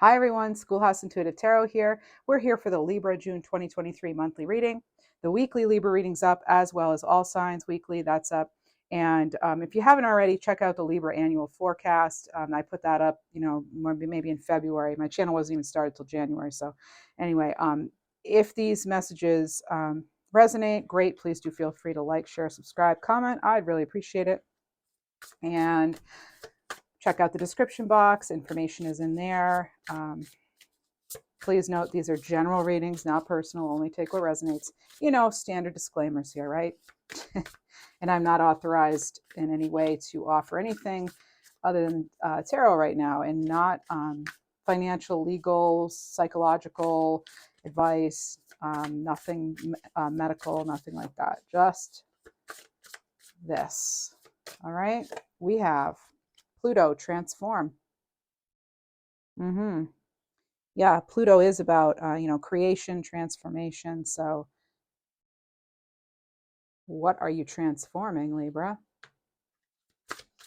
Hi everyone, Schoolhouse Intuitive Tarot here. We're here for the Libra June 2023 monthly reading. The weekly Libra reading's up, as well as All Signs Weekly, that's up. And if you haven't already, check out the Libra annual forecast. I put that up, maybe in February. My channel wasn't even started till January. So anyway, if these messages resonate, great. Please do feel free to like, share, subscribe, comment. I'd really appreciate it. And check out the description box. Information is in there. Please note these are general readings, not personal. Only take what resonates. Standard disclaimers here, right? And I'm not authorized in any way to offer anything other than tarot right now, and not financial, legal, psychological advice, nothing medical, nothing like that. Just this. All right. We have Pluto transform. Yeah, Pluto is about creation, transformation. So what are you transforming, Libra?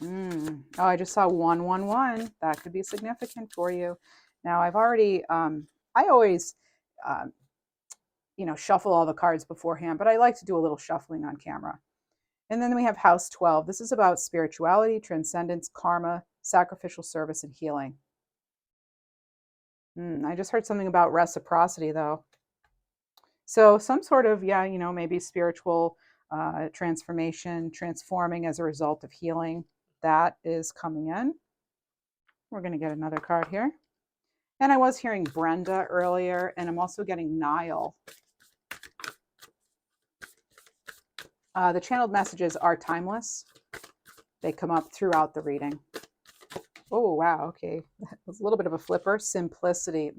Oh, I just saw 111. That could be significant for you. Now, I've already I always shuffle all the cards beforehand, but I like to do a little shuffling on camera. And then we have House 12. This is about spirituality, transcendence, karma, sacrificial service, and healing. I just heard something about reciprocity, though. So some sort of, maybe spiritual transformation, transforming as a result of healing. That is coming in. We're going to get another card here. And I was hearing Brenda earlier, and I'm also getting Niall. The channeled messages are timeless. They come up throughout the reading. Oh, wow. Okay. That was a little bit of a flipper. Simplicity.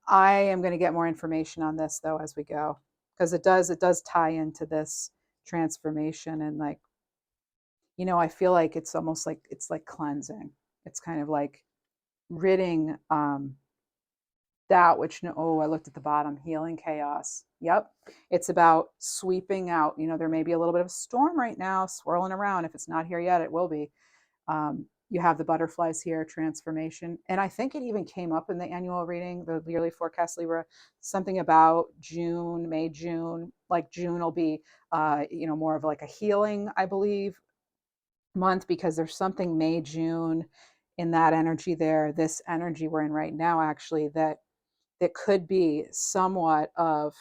I am going to get more information on this, though, as we go, because it does tie into this transformation. And I feel like it's almost like it's like cleansing. It's kind of like ridding that which, I looked at the bottom, healing chaos. Yep. It's about sweeping out. There may be a little bit of a storm right now swirling around. If it's not here yet, it will be. You have the butterflies here, transformation. And I think it even came up in the annual reading, the yearly forecast, Libra, something about June, May, June. Like June will be, more of like a healing, I believe, month, because there's something May, June in that energy there. This energy we're in right now, actually, that could be somewhat of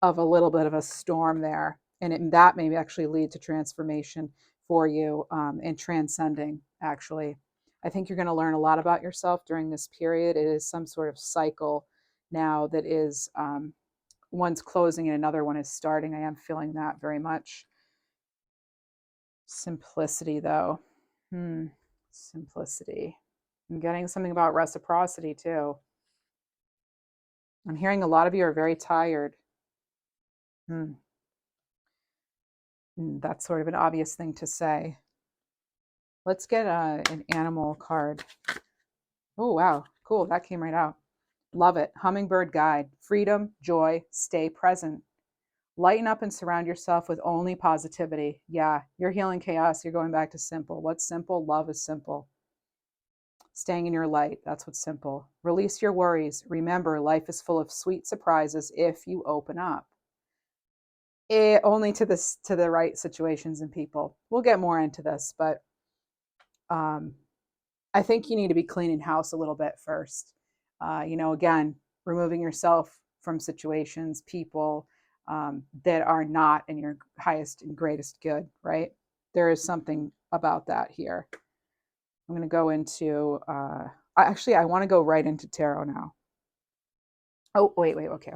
a little bit of a storm there. And that may actually lead to transformation for you and transcending, actually. I think you're going to learn a lot about yourself during this period. It is some sort of cycle now that is one's closing and another one is starting. I am feeling that very much. Simplicity, though. Simplicity. I'm getting something about reciprocity, too. I'm hearing a lot of you are very tired. That's sort of an obvious thing to say. Let's get an animal card. Oh, wow. Cool. That came right out. Love it. Hummingbird guide. Freedom, joy, stay present. Lighten up and surround yourself with only positivity. Yeah, you're healing chaos. You're going back to simple. What's simple? Love is simple. Staying in your light. That's what's simple. Release your worries. Remember, life is full of sweet surprises if you open up. Only to the right situations and people. We'll get more into this, but I think you need to be cleaning house a little bit first. Again, removing yourself from situations, people that are not in your highest and greatest good, right? There is something about that here. I'm going to go into, I want to go right into tarot now. Oh, wait, okay.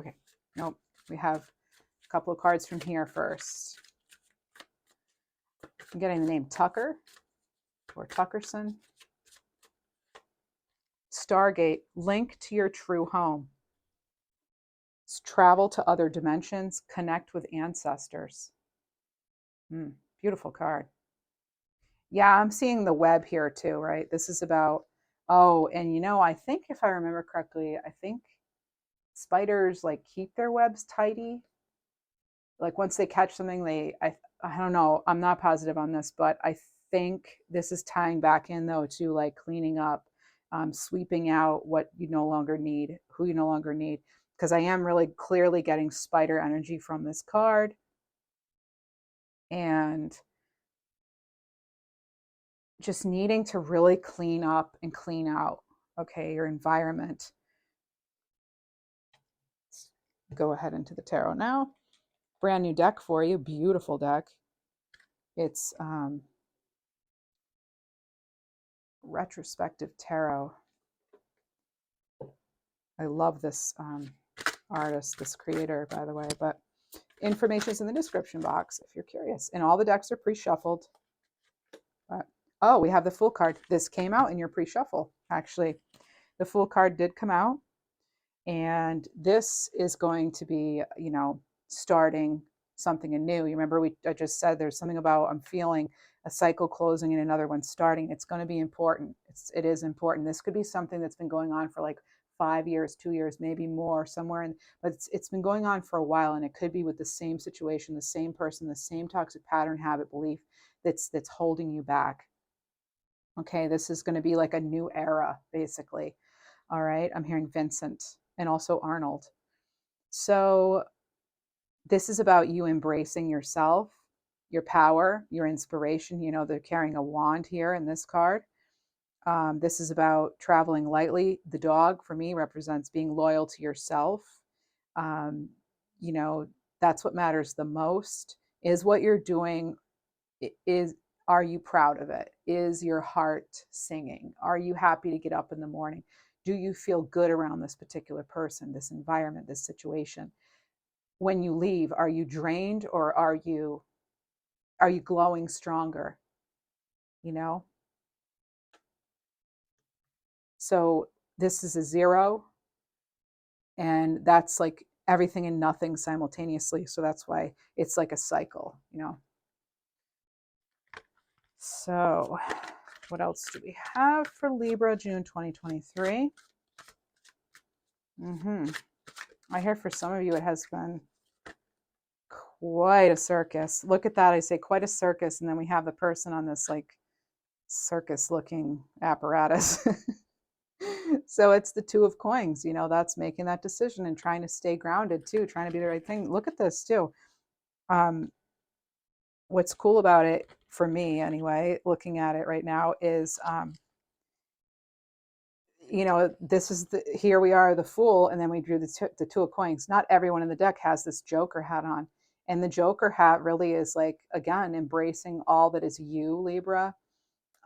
Nope, we have a couple of cards from here first. I'm getting the name Tucker or Tuckerson. Stargate, link to your true home. Travel to other dimensions, connect with ancestors. Beautiful card. Yeah, I'm seeing the web here too, right? This is about, and I think if I remember correctly, I think spiders keep their webs tidy. Like once they catch something, I don't know, I'm not positive on this, but I think this is tying back in though to cleaning up sweeping out what you no longer need, who you no longer need. Because I am really clearly getting spider energy from this card. And just needing to really clean up and clean out, okay, your environment. Let's go ahead into the tarot now. Brand new deck for you. Beautiful deck. It's retrospective tarot. I love this artist, this creator, by the way, but information is in the description box if you're curious. And all the decks are pre-shuffled. But, oh, we have the Fool card. This came out in your pre-shuffle, actually. The Fool card did come out. And this is going to be, you know, starting something anew. You remember I just said there's something about I'm feeling a cycle closing and another one starting. It's going to be important. It is important. This could be something that's been going on for like 5 years, 2 years, maybe more somewhere. But it's been going on for a while, and it could be with the same situation, the same person, the same toxic pattern, habit, belief that's holding you back. Okay, this is going to be like a new era, basically. All right, I'm hearing Vincent and also Arnold. So this is about you embracing yourself, your power, your inspiration. You know, they're carrying a wand here in this card. This is about traveling lightly. The dog, for me, represents being loyal to yourself. You know, that's what matters the most. Is what you're doing, are you proud of it? Is your heart singing? Are you happy to get up in the morning? Do you feel good around this particular person, this environment, this situation? When you leave, are you drained, or are you glowing stronger? You know? So this is a 0, and that's like everything and nothing simultaneously. So that's why it's like a cycle, you know? So what else do we have for Libra June 2023? I hear for some of you it has been quite a circus. Look at that. I say quite a circus, and then we have the person on this like circus looking apparatus. So it's the 2 of coins, you know, that's making that decision and trying to stay grounded too, trying to be the right thing. Look at this too. What's cool about it, for me anyway, looking at it right now, is you know, this is here we are, the Fool, and then we drew the 2 of coins. Not everyone in the deck has this Joker hat on, and the Joker hat really is like, again, embracing all that is you, Libra.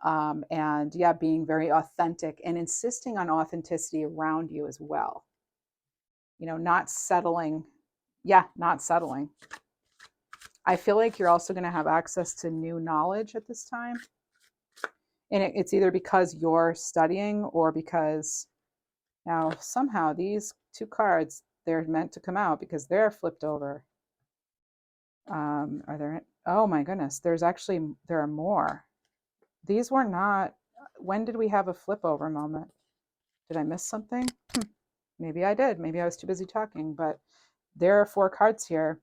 And yeah, being very authentic and insisting on authenticity around you as well. You know, not settling. Yeah, not settling. I feel like you're also going to have access to new knowledge at this time. And it's either because you're studying, or because now somehow these 2 cards, they're meant to come out because they're flipped over. Are there? Oh my goodness, there are more. These were not. When did we have a flip over moment? Did I miss something? Maybe I did. Maybe I was too busy talking, but there are 4 cards here.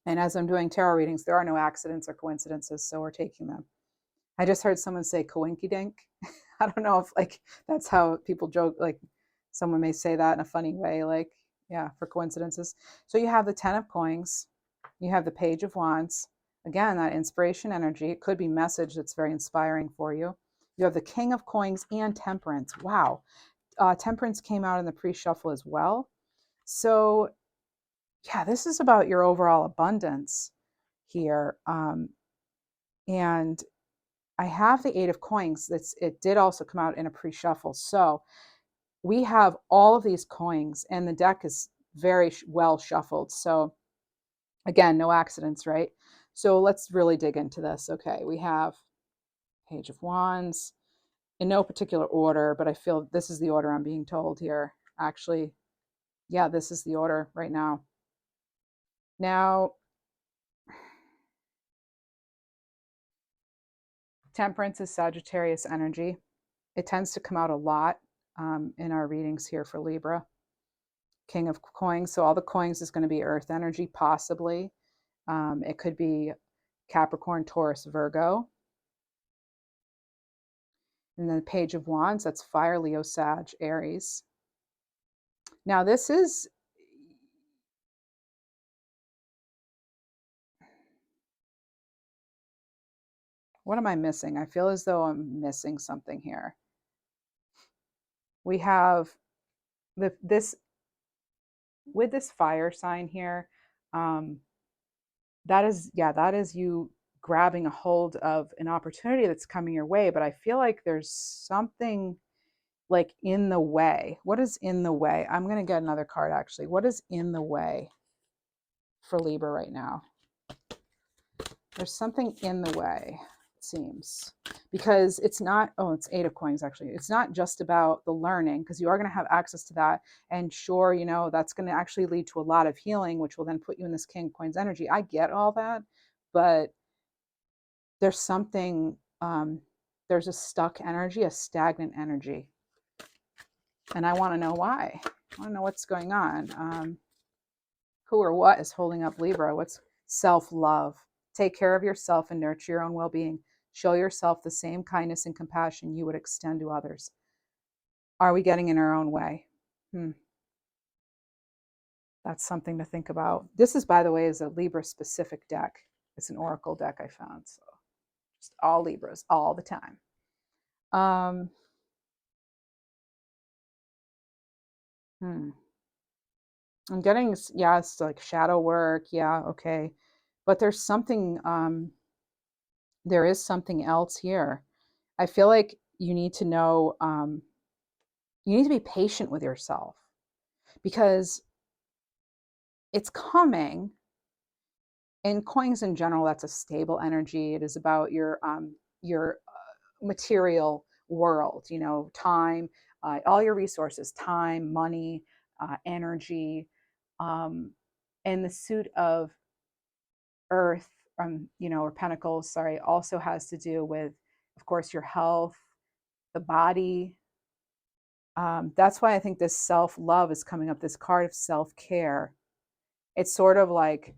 And as I'm doing tarot readings, there are no accidents or coincidences, so we're taking them. I just heard someone say coinky dink. I don't know if like that's how people joke, like someone may say that in a funny way, like, yeah, for coincidences. So you have the 10 of coins, you have the Page of Wands. Again, that inspiration energy. It could be message that's very inspiring for you. You have the King of Coins and Temperance. Wow. Temperance came out in the pre-shuffle as well. So yeah, this is about your overall abundance here. And I have the 8 of coins. It did also come out in a pre-shuffle. So we have all of these coins, and the deck is very well shuffled. So again, no accidents, right? So let's really dig into this. Okay, we have Page of Wands in no particular order, but I feel this is the order I'm being told here. Actually, yeah, this is the order right now. Now, Temperance is Sagittarius energy. It tends to come out a lot in our readings here for Libra. King of Coins. So all the coins is going to be earth energy, possibly. It could be Capricorn, Taurus, Virgo. And then the Page of Wands, that's fire, Leo, Sag, Aries. Now this is, what am I missing? I feel as though I'm missing something here. We have this, with this fire sign here, that is, yeah, that is you grabbing a hold of an opportunity that's coming your way. But I feel like there's something like in the way. What is in the way? I'm going to get another card actually. What is in the way for Libra right now? There's something in the way, it seems, because it's not, oh, it's 8 of coins actually. It's not just about the learning, because you are going to have access to that. And sure, you know, that's going to actually lead to a lot of healing, which will then put you in this King of Coins energy. I get all that, but there's something, there's a stuck energy, a stagnant energy. And I want to know why. I want to know what's going on. Who or what is holding up Libra? What's self-love? Take care of yourself and nurture your own well-being. Show yourself the same kindness and compassion you would extend to others. Are we getting in our own way? That's something to think about. This is, by the way, is a Libra specific deck. It's an oracle deck I found. So just all Libras all the time. I'm getting, yeah, it's like shadow work. Yeah, okay. But there's something, there is something else here. I feel like you need to know, you need to be patient with yourself, because it's coming. In coins in general, that's a stable energy. It is about your material world, you know, time, all your resources, time, money, energy. And the suit of earth, you know, or pentacles, sorry, also has to do with, of course, your health, the body. That's why I think this self-love is coming up, this card of self-care. It's sort of like,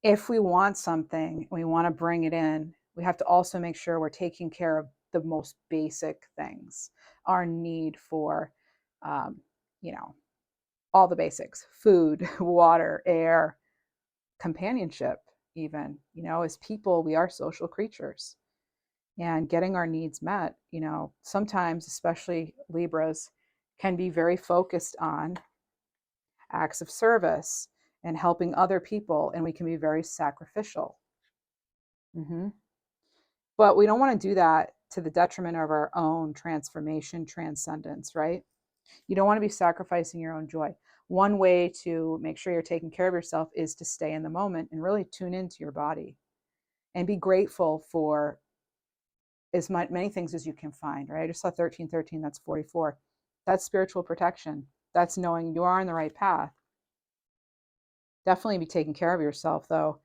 if we want something, we want to bring it in, we have to also make sure we're taking care of the most basic things, our need for, you know, all the basics, food, water, air, companionship, even, you know, as people, we are social creatures, and getting our needs met, you know, sometimes, especially Libras, can be very focused on acts of service and helping other people, and we can be very sacrificial. But we don't want to do that to the detriment of our own transformation, transcendence, right? You don't want to be sacrificing your own joy. One way to make sure you're taking care of yourself is to stay in the moment and really tune into your body and be grateful for as many things as you can find, right? I just saw 1313, that's 44. That's spiritual protection. That's knowing you are on the right path. Definitely be taking care of yourself, though.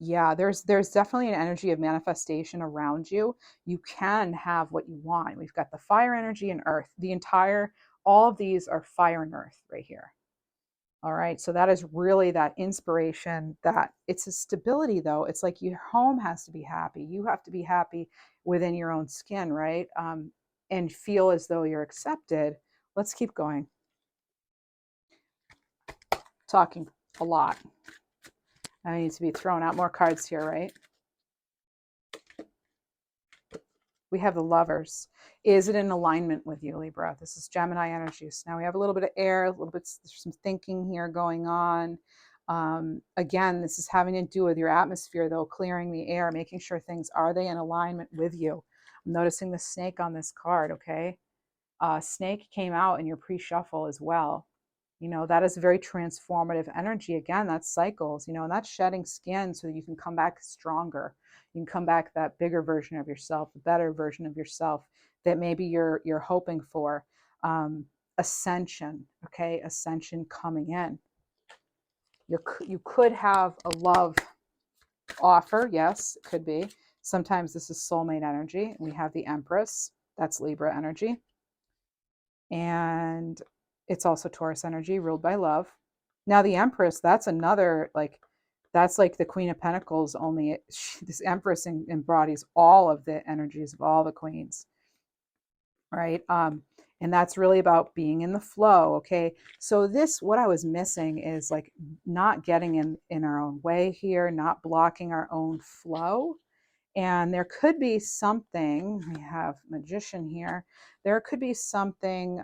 Yeah, there's definitely an energy of manifestation around you. You can have what you want. We've got the fire energy and earth. All of these are fire and earth right here. All right, so that is really that inspiration. That it's a stability, though. It's like your home has to be happy. You have to be happy within your own skin, right? And feel as though you're accepted. Let's keep going. Talking a lot. I need to be throwing out more cards here, right? We have the Lovers. Is it in alignment with you, Libra? This is Gemini energies. Now we have a little bit of air, a little bit, there's some thinking here going on. Again, this is having to do with your atmosphere, though, clearing the air, making sure things, are they in alignment with you? I'm noticing the snake on this card, okay? Snake came out in your pre-shuffle as well. You know, that is very transformative energy. Again, that's cycles, you know, and that's shedding skin so that you can come back stronger. You can come back that bigger version of yourself, the better version of yourself that maybe you're hoping for. Ascension, okay? Ascension coming in. You could have a love offer. Yes, it could be. Sometimes this is soulmate energy. We have the Empress. That's Libra energy. And it's also Taurus energy, ruled by love. Now the Empress, that's another, like, That's like the Queen of Pentacles, only this Empress embodies all of the energies of all the queens, right? And that's really about being in the flow. Okay, so this, what I was missing is like not getting in our own way here, not blocking our own flow. And there could be something, we have Magician here, there could be something,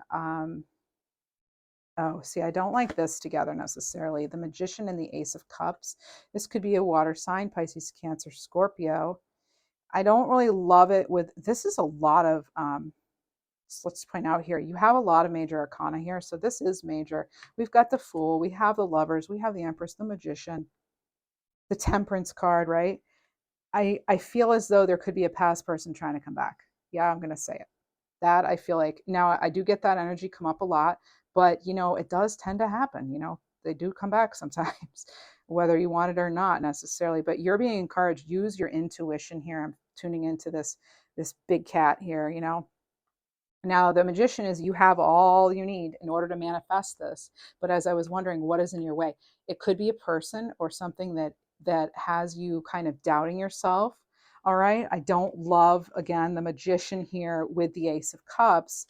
oh, see, I don't like this together necessarily. The Magician and the Ace of Cups. This could be a water sign, Pisces, Cancer, Scorpio. I don't really love it with, this is a lot of, so let's point out here, you have a lot of major arcana here. So this is major. We've got the Fool, we have the Lovers, we have the Empress, the Magician, the Temperance card, right? I feel as though there could be a past person trying to come back. Yeah, I'm going to say it. That I feel like, now I do get that energy come up a lot, but you know, it does tend to happen. You know, they do come back sometimes, whether you want it or not necessarily, but you're being encouraged, use your intuition here. I'm tuning into this big cat here, you know. Now, the Magician is, you have all you need in order to manifest this. But as I was wondering, what is in your way? It could be a person or something that has you kind of doubting yourself. All right. I don't love, again, the Magician here with the Ace of Cups.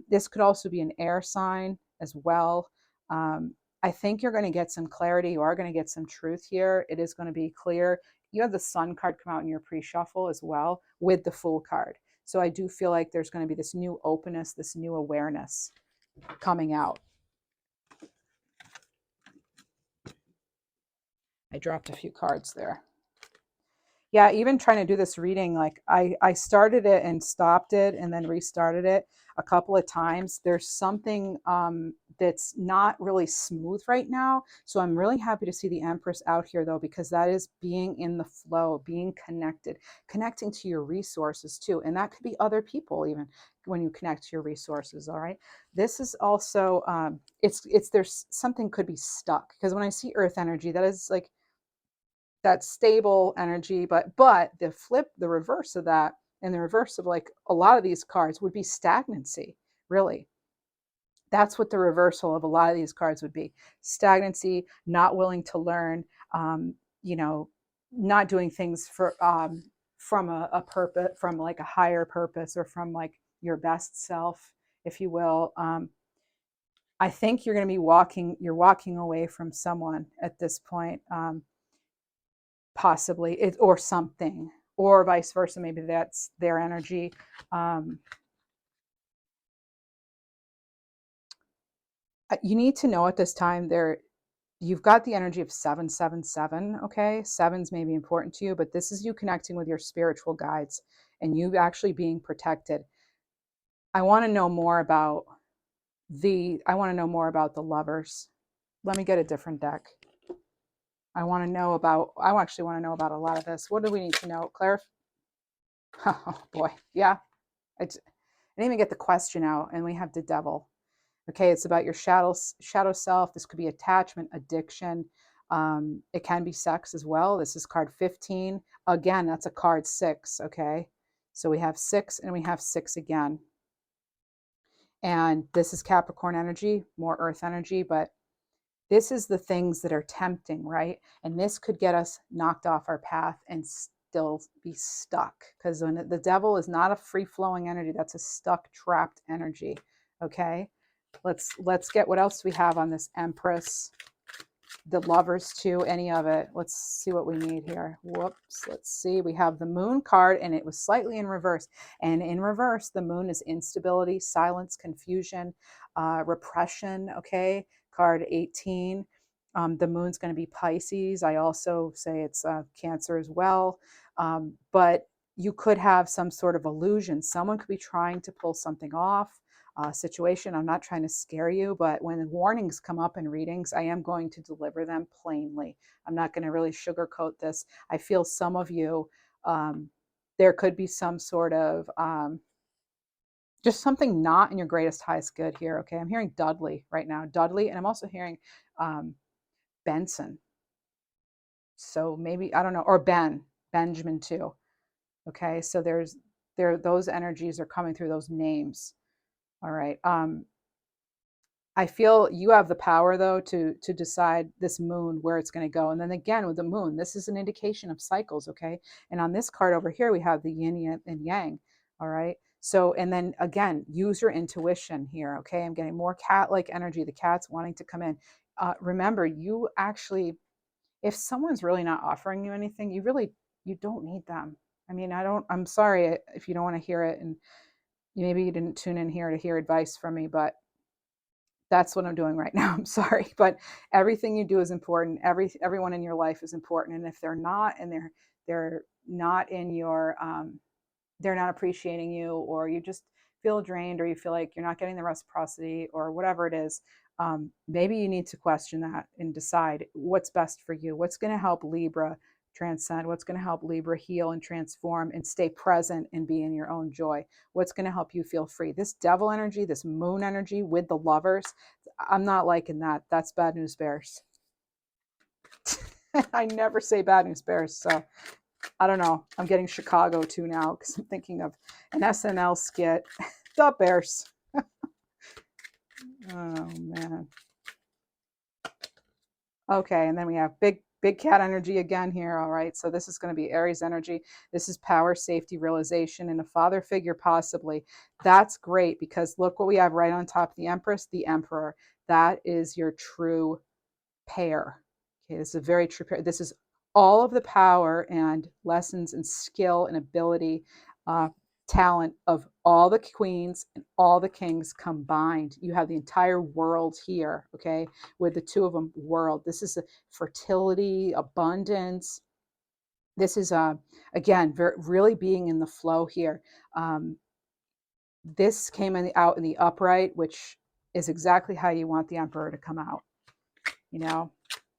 This could also be an air sign as well. I think you're going to get some clarity. You are going to get some truth here. It is going to be clear. You have the Sun card come out in your pre-shuffle as well with the Fool card. So I do feel like there's going to be this new openness, this new awareness coming out. I dropped a few cards there. Yeah, even trying to do this reading, like I started it and stopped it and then restarted it a couple of times. There's something that's not really smooth right now. So I'm really happy to see the Empress out here though, because that is being in the flow, being connected, connecting to your resources too. And that could be other people even when you connect to your resources. All right. This is also, there's something could be stuck, because when I see earth energy, that is like, that stable energy, but the flip, the reverse of that, and the reverse of like a lot of these cards would be stagnancy. Really, that's what the reversal of a lot of these cards would be: stagnancy, not willing to learn, you know, not doing things for from a purpose, from like a higher purpose, or from like your best self, if you will. I think you're going to be you're walking away from someone at this point. Possibly it, or something, or vice versa, maybe that's their energy. You need to know at this time, there, you've got the energy of 777. Okay, sevens may be important to you, but this is you connecting with your spiritual guides and you actually being protected. I want to know more about the Lovers. Let me get a different deck. I actually want to know about a lot of this. What do we need to know, Claire? Oh boy, yeah. I didn't even get the question out, and we have the Devil. Okay, it's about your shadow self. This could be attachment, addiction. It can be sex as well. This is card 15. Again, that's a card 6. Okay, so we have 6 and we have 6 again. And this is Capricorn energy, more earth energy, but this is the things that are tempting, right? And this could get us knocked off our path and still be stuck, because when the Devil is not a free-flowing energy, that's a stuck, trapped energy. Okay, let's get, what else we have on this Empress, the Lovers too, any of it. Let's see what we need here. Whoops, let's see. We have the Moon card, and it was slightly in reverse. And in reverse, the Moon is instability, silence, confusion, repression. Okay, card 18. The Moon's going to be Pisces. I also say it's Cancer as well. But you could have some sort of illusion. Someone could be trying to pull something off. Situation. I'm not trying to scare you, but when warnings come up in readings, I am going to deliver them plainly. I'm not going to really sugarcoat this. I feel some of you, there could be some sort of just something not in your greatest, highest good here. Okay, I'm hearing Dudley right now, Dudley, and I'm also hearing Benson. So maybe, I don't know, or Benjamin too. Okay, so those energies are coming through those names. All right. I feel you have the power though to decide this moon where it's going to go. And then again with the moon, this is an indication of cycles, okay? And on this card over here, we have the yin and yang. All right. So, and then again, use your intuition here, okay? I'm getting more cat-like energy. The cat's wanting to come in. Remember, you actually, if someone's really not offering you anything, you don't need them. I mean, I'm sorry if you don't want to hear it, and maybe you didn't tune in here to hear advice from me, but that's what I'm doing right now. I'm sorry, but everything you do is important. Everyone in your life is important, and if they're not, and they're not in your they're not appreciating you, or you just feel drained, or you feel like you're not getting the reciprocity, or whatever it is, maybe you need to question that and decide what's best for you, what's going to help Libra transcend, what's going to help Libra heal and transform and stay present and be in your own joy, what's going to help you feel free. This devil energy, this moon energy with the lovers, I'm not liking that. That's bad news bears. I never say bad news bears, so I don't know. I'm getting Chicago too now because I'm thinking of an SNL skit. The Bears. Oh, man. Okay, and then we have big cat energy again here. All right, so this is going to be Aries energy. This is power, safety, realization, and a father figure possibly. That's great because look what we have right on top of the Empress, the Emperor. That is your true pair. Okay, this is a very true pair. This is all of the power and lessons and skill and ability, talent of all the queens and all the kings combined. You have the entire world here, okay, with the two of them, world. This is a fertility, abundance. This is, again, really being in the flow here. This came out in the upright, which is exactly how you want the Emperor to come out. You know,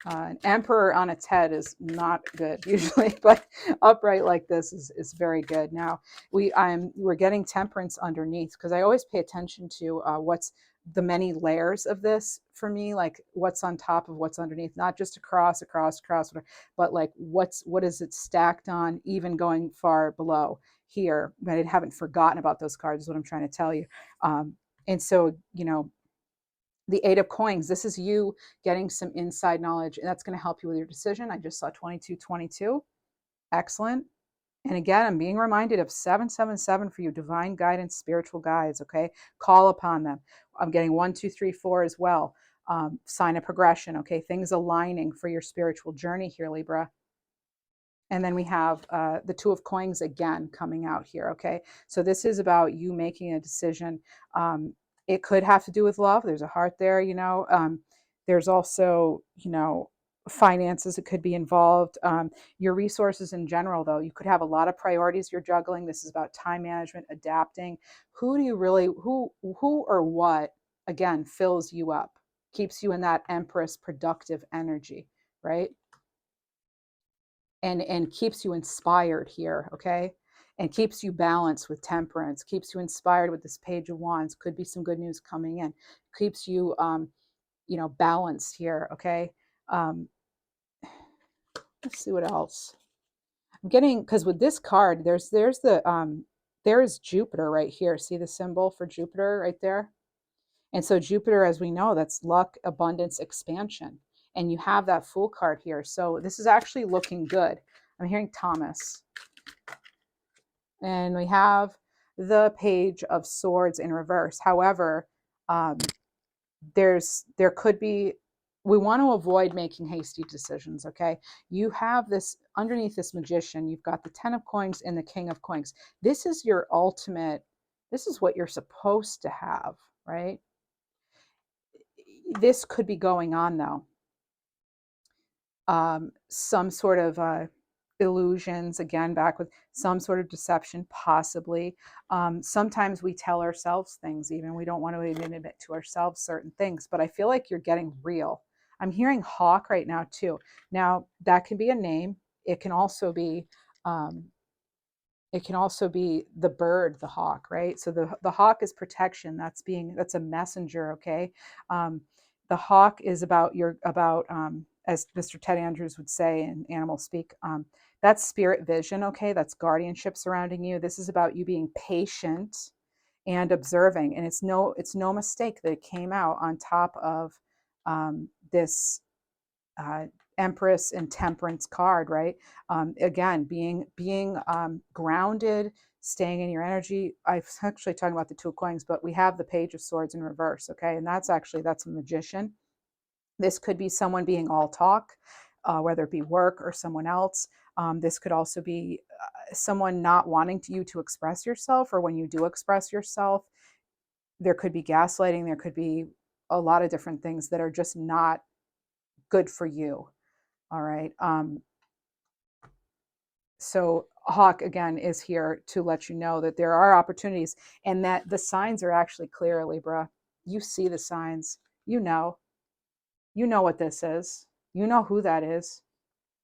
an emperor on its head is not good usually, but upright like this is very good. Now we're getting temperance underneath because I always pay attention to what's the many layers of this for me, like what's on top of what's underneath, not just across, but like what is it stacked on, even going far below here. But I haven't forgotten about those cards is what I'm trying to tell you. And so, you know, the Eight of Coins, this is you getting some inside knowledge, and that's going to help you with your decision. I just saw 2222. Excellent. And again, I'm being reminded of 777 for you, divine guidance, spiritual guides, okay? Call upon them. I'm getting 1234 as well. Sign of progression, okay? Things aligning for your spiritual journey here, Libra. And then we have the Two of Coins again coming out here, okay? So this is about you making a decision. It could have to do with love. There's a heart there, you know. There's also, you know, finances that could be involved. Your resources in general, though, you could have a lot of priorities you're juggling. This is about time management, adapting. Who do you really, who or what, again, fills you up, keeps you in that Empress productive energy, right? And keeps you inspired here, okay? And keeps you balanced with temperance, keeps you inspired with this Page of Wands. Could be some good news coming in. Keeps you, you know, balanced here, okay? Let's see what else. I'm getting, because with this card, there's Jupiter right here. See the symbol for Jupiter right there? And so Jupiter, as we know, that's luck, abundance, expansion. And you have that Fool card here. So this is actually looking good. I'm hearing Thomas. And we have the Page of Swords in reverse. However, there could be, we want to avoid making hasty decisions, okay? You have this, underneath this Magician, you've got the 10 of Coins and the King of Coins. This is your ultimate, this is what you're supposed to have, right? This could be going on though. Some sort of illusions, again, back with some sort of deception, possibly. Sometimes we tell ourselves things, even we don't want to even admit to ourselves certain things, but I feel like you're getting real. I'm hearing hawk right now too. Now that can be a name. It can also be the bird, the hawk, right? So the hawk is protection. That's a messenger, okay? The hawk is about as Mr. Ted Andrews would say in Animal Speak, that's spirit vision, okay? That's guardianship surrounding you. This is about you being patient and observing. And it's no mistake that it came out on top of this Empress and Temperance card, right? Again, being grounded, staying in your energy. I was actually talking about the Two of Coins, but we have the Page of Swords in reverse, okay? And that's a magician. This could be someone being all talk, whether it be work or someone else. This could also be someone not wanting you to express yourself, or when you do express yourself, there could be gaslighting. There could be a lot of different things that are just not good for you. All right. So Hawk, again, is here to let you know that there are opportunities and that the signs are actually clear, Libra. You see the signs. You know what this is. You know who that is.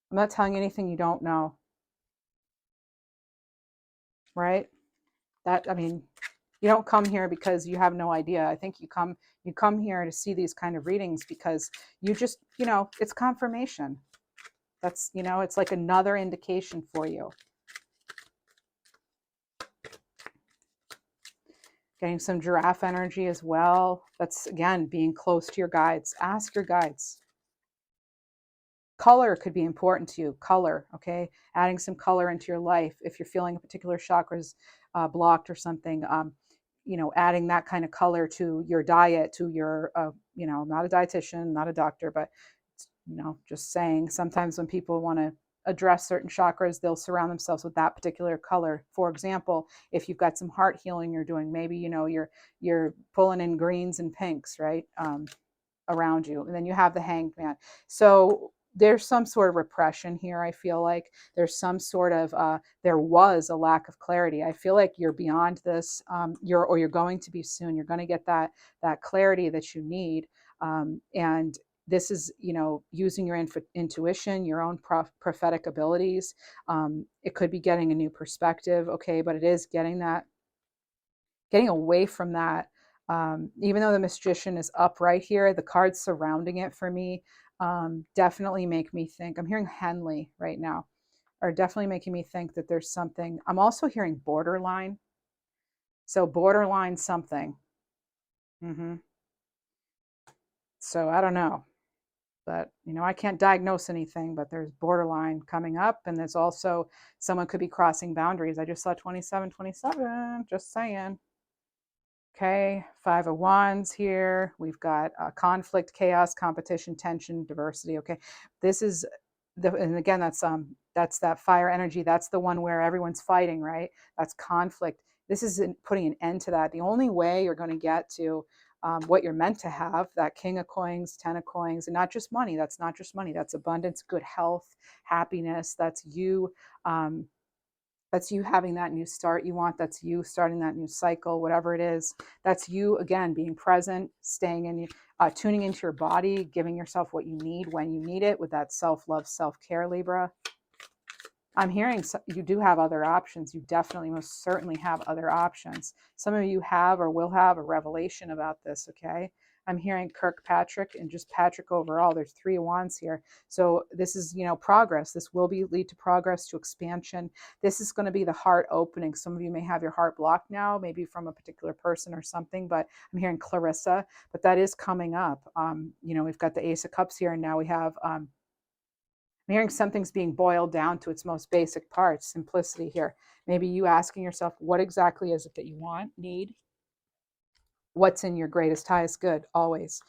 I'm not telling you anything you don't know. Right? I mean, you don't come here because you have no idea. I think you come here to see these kind of readings because you just, it's confirmation. That's, it's like another indication for you. Getting some giraffe energy as well. That's, again, being close to your guides. Ask your guides. Color could be important to you. Color, okay? Adding some color into your life. If you're feeling a particular chakra's blocked or something, adding that kind of color to your diet, to your, not a dietitian, not a doctor, but, just saying, sometimes when people want to address certain chakras, they'll surround themselves with that particular color. For example, if you've got some heart healing you're doing, maybe, you're pulling in greens and pinks, right? Around you. And then you have the Hanged Man. So there's some sort of repression here. I feel like there's some sort of there was a lack of clarity. I feel like you're beyond this. You're going to be soon. You're going to get that clarity that you need. And this is, using your intuition, your own prophetic abilities. It could be getting a new perspective, okay, but it is getting away from that. Even though the Magician is up right here, the cards surrounding it for me definitely make me think. I'm hearing Henley right now, are definitely making me think that there's something. I'm also hearing borderline. So borderline something. So I don't know. But, I can't diagnose anything, but there's borderline coming up. And there's also someone could be crossing boundaries. I just saw 2727, just saying. Okay, Five of Wands here. We've got conflict, chaos, competition, tension, diversity. Okay, this is and again, that's that fire energy. That's the one where everyone's fighting, right? That's conflict. This is putting an end to that. The only way you're going to get to what you're meant to have, that King of Coins, Ten of Coins, and not just money. That's not just money. That's abundance, good health, happiness. That's you. That's you having that new start you want. That's you starting that new cycle, whatever it is. That's you, again, being present, staying in, tuning into your body, giving yourself what you need when you need it with that self-love, self-care, Libra. I'm hearing you do have other options. You definitely, most certainly have other options. Some of you have or will have a revelation about this, okay? I'm hearing Kirkpatrick and just Patrick overall. There's Three of Wands here. So this is, progress. This will lead to progress, to expansion. This is going to be the heart opening. Some of you may have your heart blocked now, maybe from a particular person or something, but I'm hearing Clarissa, but that is coming up. We've got the Ace of Cups here, and now we have, I'm hearing something's being boiled down to its most basic parts, simplicity here. Maybe you asking yourself, what exactly is it that you want, need? What's in your greatest, highest good, always.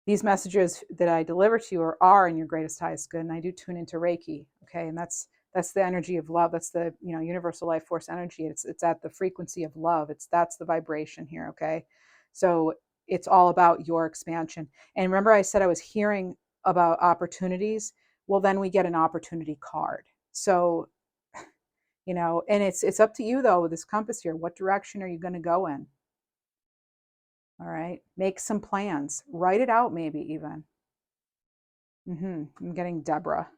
These messages that I deliver to you are in your greatest, highest good, and I do tune into Reiki, okay? And that's the energy of love. That's the, universal life force energy. It's at the frequency of love. That's the vibration here, okay? So it's all about your expansion. And remember I said I was hearing about opportunities. Well, then we get an opportunity card. So, and it's up to you though with this compass here. What direction are you going to go in? All right. Make some plans. Write it out, maybe even. I'm getting Deborah.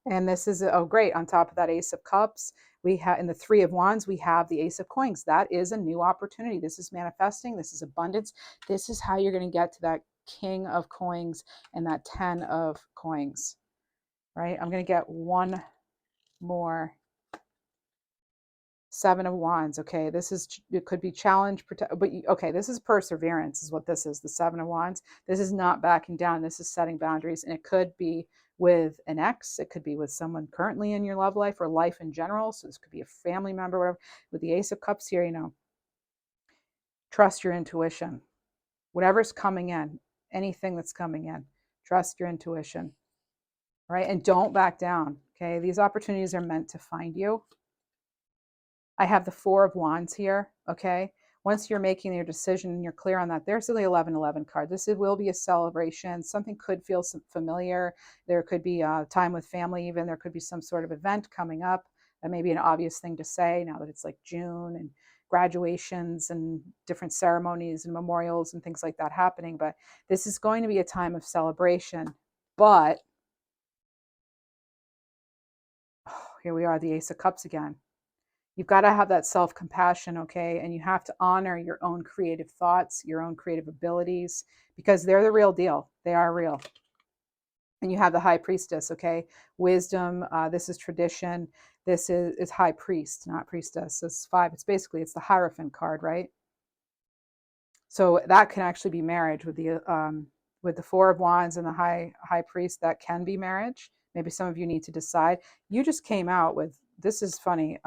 And this is, oh, great. On top of that Ace of Cups, we have in the Three of Wands, we have the Ace of Coins. That is a new opportunity. This is manifesting. This is abundance. This is how you're going to get to that King of Coins and that 10 of Coins, right? I'm going to get one more Seven of Wands. Okay, this is, it could be challenge, but okay, this is perseverance is what this is. The Seven of Wands. This is not backing down. This is setting boundaries, and it could be with an ex. It could be with someone currently in your love life or life in general. So this could be a family member, whatever. With the Ace of Cups here, trust your intuition. Whatever's coming in, anything that's coming in, trust your intuition, right? And don't back down. Okay, these opportunities are meant to find you. I have the Four of Wands here, okay? Once you're making your decision and you're clear on that, there's the 1111 card. This will be a celebration. Something could feel familiar. There could be time with family even. There could be some sort of event coming up. That may be an obvious thing to say now that it's like June and graduations and different ceremonies and memorials and things like that happening. But this is going to be a time of celebration. But here we are, the Ace of Cups again. You've got to have that self-compassion, okay? And you have to honor your own creative thoughts, your own creative abilities, because they're the real deal. They are real. And you have the High Priestess, okay? Wisdom, this is tradition. This is High Priest, not Priestess. So it's 5. It's the Hierophant card, right? So that can actually be marriage with the Four of Wands and the High Priest. That can be marriage. Maybe some of you need to decide. You just came out with, this is funny.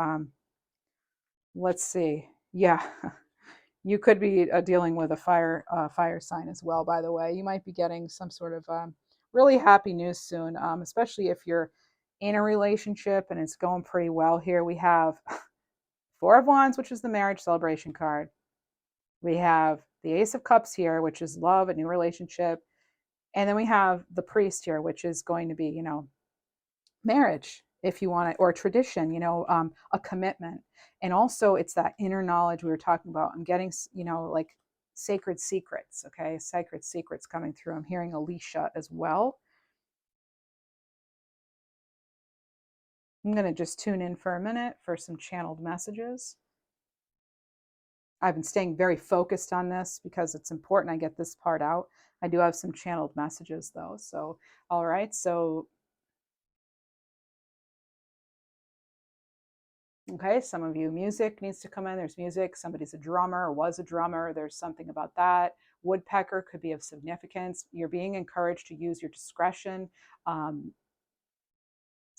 Let's see. Yeah, you could be dealing with a fire sign as well, by the way. You might be getting some sort of really happy news soon, especially if you're in a relationship and it's going pretty well. Here we have Four of Wands, which is the marriage celebration card. We have the Ace of Cups here, which is love, a new relationship. And then we have the Priest here, which is going to be, marriage, if you want it, or tradition, a commitment. And also it's that inner knowledge we were talking about. I'm getting, like sacred secrets, okay? Sacred secrets coming through. I'm hearing Alicia as well. I'm going to just tune in for a minute for some channeled messages. I've been staying very focused on this because it's important I get this part out. I do have some channeled messages though. So, all right. So, okay, some of you, music needs to come in. There's music. Somebody's a drummer or was a drummer. There's something about that. Woodpecker could be of significance. You're being encouraged to use your discretion.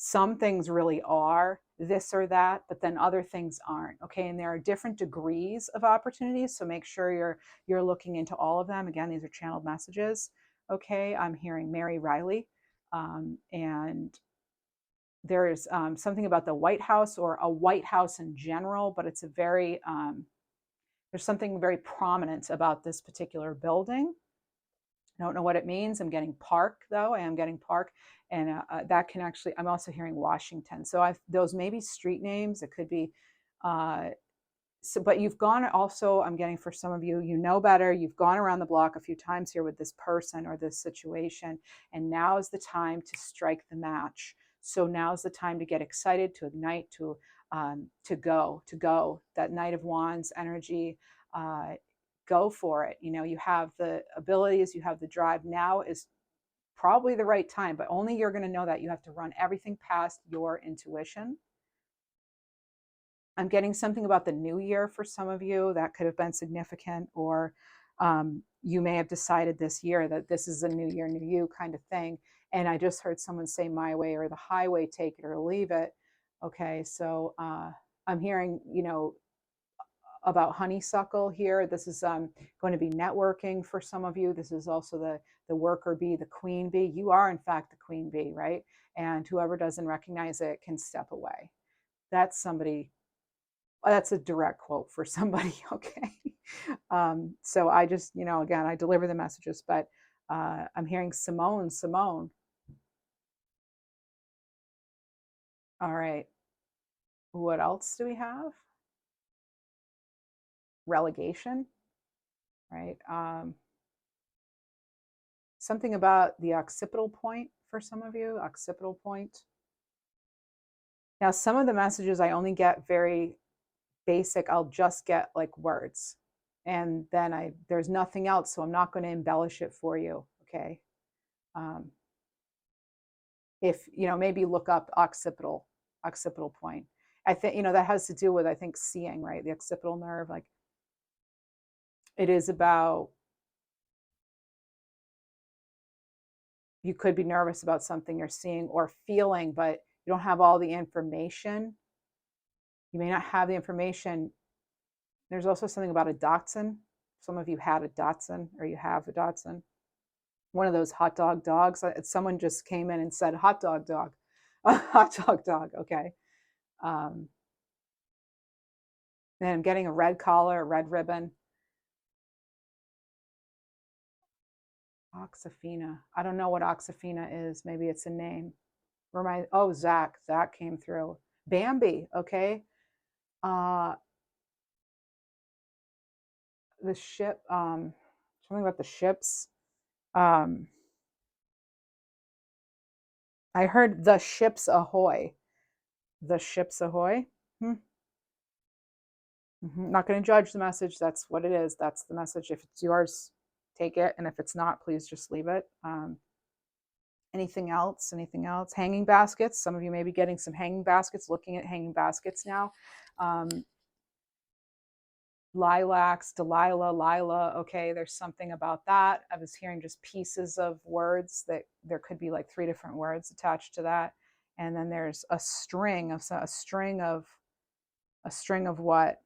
Some things really are this or that, but then other things aren't. Okay, and there are different degrees of opportunities, so make sure you're looking into all of them. Again, these are channeled messages. Okay, I'm hearing Mary Riley, and there is something about the White House or a White House in general, but it's a very there's something very prominent about this particular building. I don't know what it means. I'm getting park though. I am getting park, and that can actually. I'm also hearing Washington. So those may be street names. It could be. So, but you've gone also. I'm getting for some of you. You know better. You've gone around the block a few times here with this person or this situation, and now is the time to strike the match. So now is the time to get excited, to ignite, to go. That Knight of Wands energy. Go for it. You have the abilities, you have the drive. Now is probably the right time, but only you're going to know that. You have to run everything past your intuition. I'm getting something about the new year for some of you that could have been significant, or you may have decided this year that this is a new year, new you kind of thing. And I just heard someone say my way or the highway, take it or leave it. Okay, so I'm hearing, about honeysuckle here. This is going to be networking for some of you. This is also the worker bee, the queen bee. You are in fact the queen bee, right? And whoever doesn't recognize it can step away. That's somebody. That's a direct quote for somebody. Okay. So I just, again, I deliver the messages, but I'm hearing Simone. All right. What else do we have? Relegation, right? Something about the occipital point for some of you, occipital point. Now, some of the messages I only get very basic. I'll just get like words, and then there's nothing else, so I'm not going to embellish it for you. Okay. If maybe look up occipital point. I think, you know, that has to do with, I think, seeing, right? The occipital nerve. Like, it is about, you could be nervous about something you're seeing or feeling, but you don't have all the information. You may not have the information. There's also something about a Dachshund. Some of you had a Dachshund, or you have a Dachshund. One of those hot dog dogs. Someone just came in and said hot dog dog. A hot dog dog. Okay. And I'm getting a red collar, a red ribbon. Oxafina. I don't know what Oxafina is. Maybe it's a name. Oh, Zach. Zach came through. Bambi. Okay. The ship. Something about the ships. I heard the ships ahoy. The ships ahoy. Not going to judge the message. That's what it is. That's the message. If it's yours, take it. And if it's not, please just leave it. Anything else? Anything else? Hanging baskets. Some of you may be getting some hanging baskets, looking at hanging baskets now. Lilacs, Delilah, Lila. Okay, there's something about that. I was hearing just pieces of words that there could be like 3 different words attached to that. And then there's a string of what?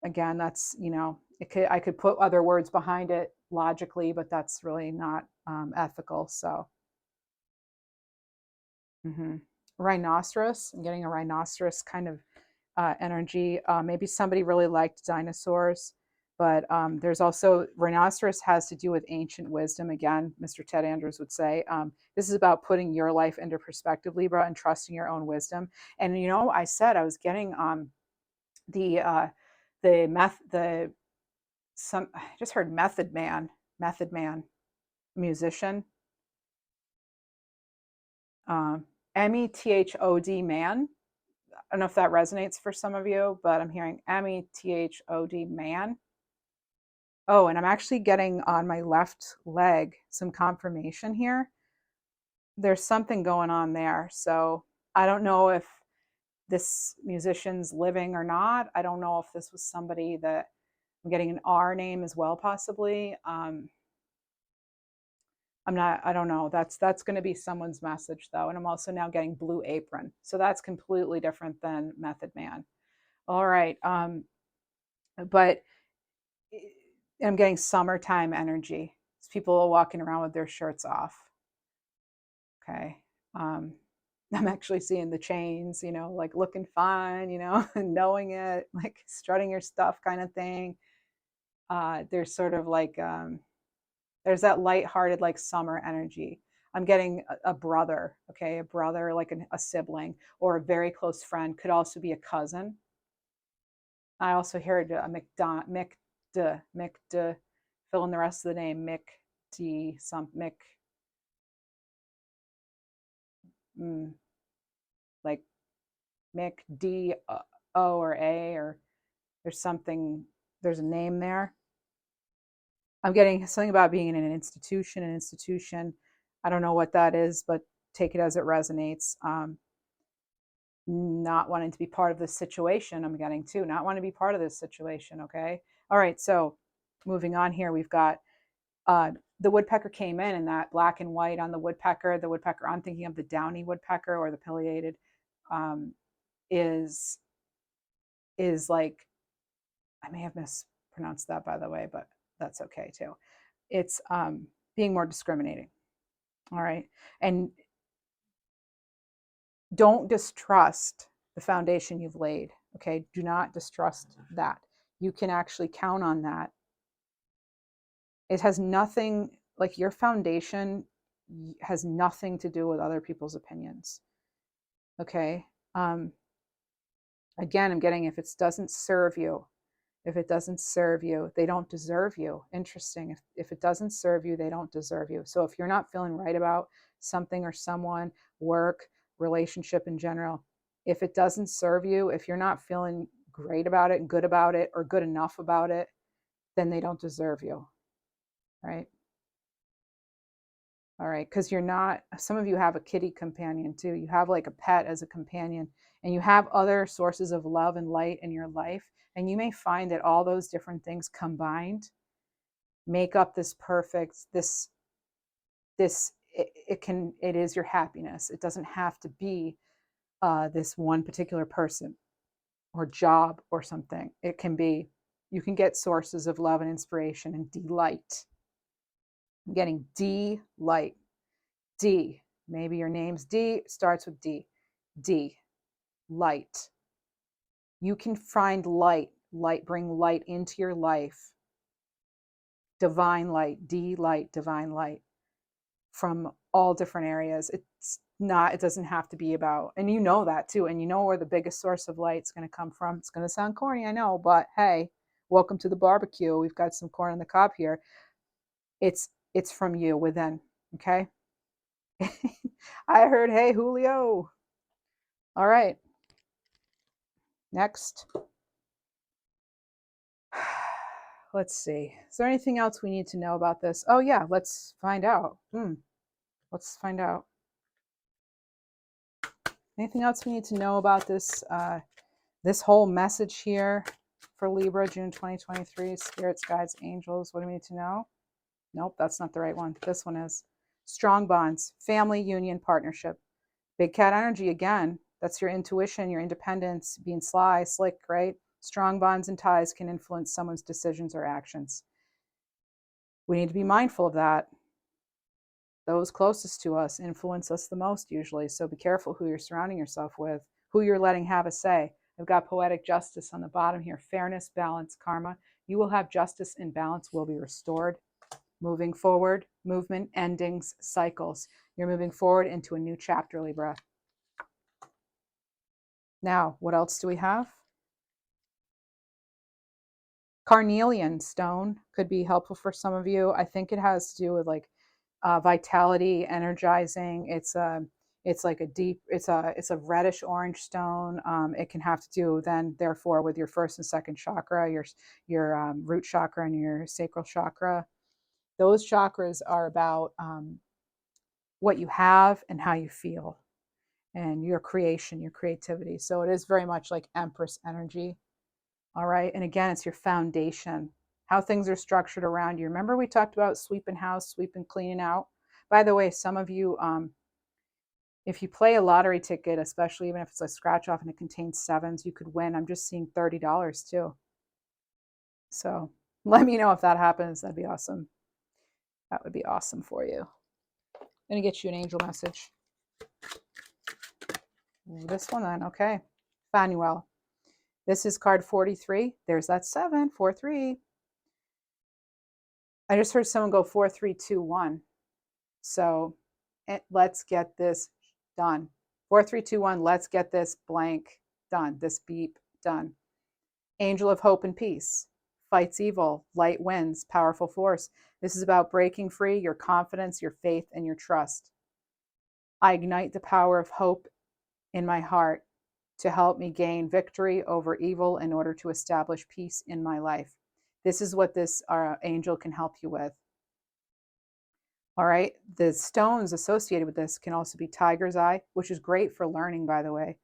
Again, that's, you know, I could put other words behind it logically, but that's really not ethical. So, rhinoceros. I'm getting a rhinoceros kind of energy. Maybe somebody really liked dinosaurs, but there's also, rhinoceros has to do with ancient wisdom. Again, Mr. Ted Andrews would say, this is about putting your life into perspective, Libra, and trusting your own wisdom. And, you know, I said I was getting I just heard Method Man, musician, METHOD man. I don't know if that resonates for some of you, but I'm hearing METHOD man. Oh, and I'm actually getting on my left leg some confirmation here. There's something going on there. So I don't know if this musician's living or not. I don't know if this was somebody that, I'm getting an R name as well, possibly. I don't know. That's going to be someone's message, though. And I'm also now getting Blue Apron. So that's completely different than Method Man. All right. But I'm getting summertime energy. It's people walking around with their shirts off. Okay. I'm actually seeing the chains, you know, like looking fine, you know, and knowing it, like strutting your stuff kind of thing. There's sort of like, there's that lighthearted, like summer energy. I'm getting a brother, okay, a brother, like a sibling, or a very close friend, could also be a cousin. I also heard Mick de, fill in the rest of the name, Mick D, like Mick D O or A, or there's a name there. I'm getting something about being in an institution. I don't know what that is, but take it as it resonates. Not wanting to be part of this situation. I'm getting too, not want to be part of this situation. Okay. All right. So moving on here, we've got the woodpecker came in, and that black and white on the woodpecker, I'm thinking of the downy woodpecker or the pileated, is like, I may have mispronounced that, by the way, but that's okay too. It's being more discriminating. All right. And don't distrust the foundation you've laid. Okay. Do not distrust that. You can actually count on that. It has nothing, like your foundation has nothing to do with other people's opinions. Okay. Again, I'm getting, if it doesn't serve you, they don't deserve you. Interesting. If it doesn't serve you, they don't deserve you. So if you're not feeling right about something or someone, work, relationship in general, if it doesn't serve you, if you're not feeling great about it, good about it, or good enough about it, then they don't deserve you. Right? All right, because you're not, some of you have a kitty companion too. You have like a pet as a companion, and you have other sources of love and light in your life. And you may find that all those different things combined make up this perfect, it is your happiness. It doesn't have to be this one particular person or job or something. It can be, you can get sources of love and inspiration and delight. I'm getting delight. D. Maybe your name's D, starts with D. D. Light. You can find light, bring light into your life. Divine light, D light, divine light from all different areas. It's not, it doesn't have to be about, and you know that too, and you know where the biggest source of light's going to come from. It's going to sound corny, I know, but hey, welcome to the barbecue. We've got some corn on the cob here. It's from you within, okay? I heard, hey, Julio. All right. Next. Let's see. Is there anything else we need to know about this? Oh, yeah. Let's find out. Let's find out. Anything else we need to know about this this whole message here for Libra, June 2023? Spirits, guides, angels. What do we need to know? Nope, that's not the right one. This one is. Strong bonds, family, union, partnership. Big cat energy again. That's your intuition, your independence, being sly, slick, right? Strong bonds and ties can influence someone's decisions or actions. We need to be mindful of that. Those closest to us influence us the most usually. So be careful who you're surrounding yourself with, who you're letting have a say. I've got poetic justice on the bottom here. Fairness, balance, karma. You will have justice and balance will be restored. Moving forward, movement, endings, cycles. You're moving forward into a new chapter, Libra. Now, what else do we have? Carnelian stone could be helpful for some of you. I think it has to do with like vitality, energizing. It's like a deep, it's a reddish orange stone. It can have to do then, therefore, with your first and second chakra, your root chakra and your sacral chakra. Those chakras are about what you have and how you feel, and your creation, your creativity. So it is very much like Empress energy. All right. And again, it's your foundation, how things are structured around you. Remember, we talked about sweeping house, sweeping, cleaning out. By the way, some of you, if you play a lottery ticket, especially even if it's a scratch off and it contains sevens, you could win. I'm just seeing $30 too. So let me know if that happens. That'd be awesome. That would be awesome for you. I'm going to get you an angel message. This one then, okay. Fanuel. This is card 43. There's that 7, 4, 3. I just heard someone go 4, 3, 2, 1. So let's get this done. 4, 3, 2, 1. Let's get this blank done. This beep done. Angel of hope and peace. Fights evil. Light wins. Powerful force. This is about breaking free, your confidence, your faith, and your trust. I ignite the power of hope in my heart to help me gain victory over evil in order to establish peace in my life. This is what this angel can help you with. All right. The stones associated with this can also be tiger's eye, which is great for learning, by the way.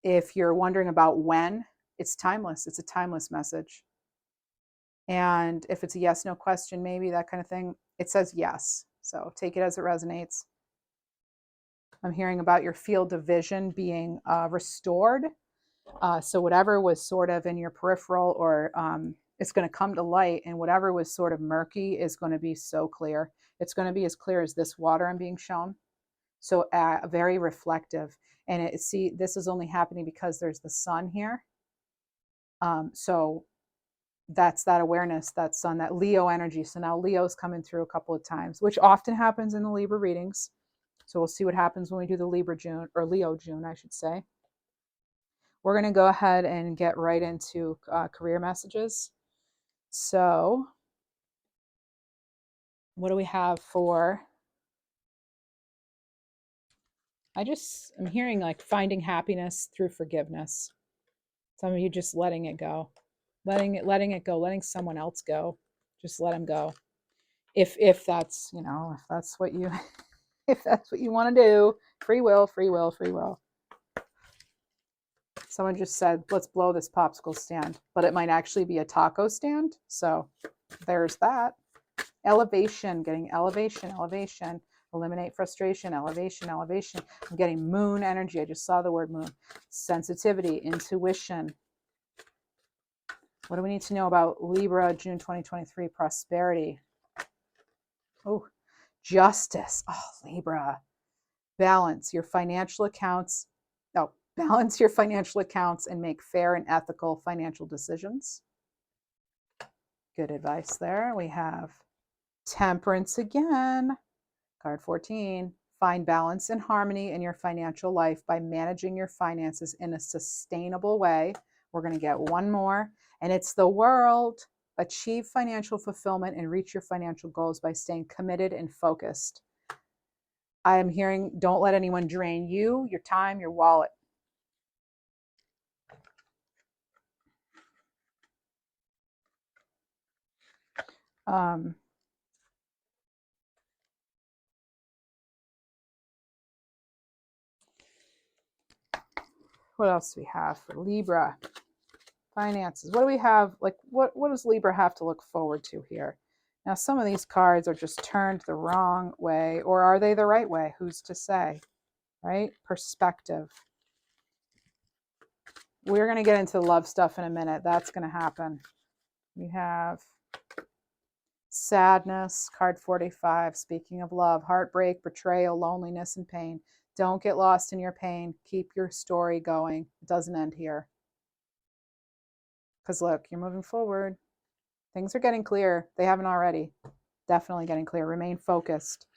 If you're wondering about when, it's timeless. It's a timeless message. And if it's a yes, no question, maybe that kind of thing, it says yes. So take it as it resonates. I'm hearing about your field of vision being restored. So whatever was sort of in your peripheral, or it's going to come to light, and whatever was sort of murky is going to be so clear. It's going to be as clear as this water I'm being shown. So very reflective. And this is only happening because there's the sun here. So that's that awareness, that sun, that Leo energy. So now Leo's coming through a couple of times, which often happens in the Libra readings. So we'll see what happens when we do the Libra June, or Leo June, I should say. We're going to go ahead and get right into career messages. So what do we have for, I'm hearing like finding happiness through forgiveness. Some of you just letting it go, letting it go, letting someone else go. Just let them go. If that's, you know, if that's what you if that's what you want to do. Free will, free will, free will. Someone just said, let's blow this popsicle stand, but it might actually be a taco stand. So there's that. Elevation, getting elevation, elevation. Eliminate frustration, elevation, elevation. I'm getting moon energy. I just saw the word moon. Sensitivity, intuition. What do we need to know about Libra, June 2023? Prosperity. Oh, justice. Oh, Libra. Balance your financial accounts. No, balance your financial accounts and make fair and ethical financial decisions. Good advice there. We have Temperance again. Card 14. Find balance and harmony in your financial life by managing your finances in a sustainable way. We're going to get one more, and it's the World. Achieve financial fulfillment and reach your financial goals by staying committed and focused. I am hearing, don't let anyone drain you, your time, your wallet. What else do we have for Libra? Finances. What do we have? Like, what does Libra have to look forward to here? Now, some of these cards are just turned the wrong way, or are they the right way? Who's to say, right? Perspective. We're going to get into love stuff in a minute. That's going to happen. We have sadness, card 45. Speaking of love, heartbreak, betrayal, loneliness, and pain. Don't get lost in your pain. Keep your story going. It doesn't end here. Because look, you're moving forward. Things are getting clear. They haven't already. Definitely getting clear. Remain focused.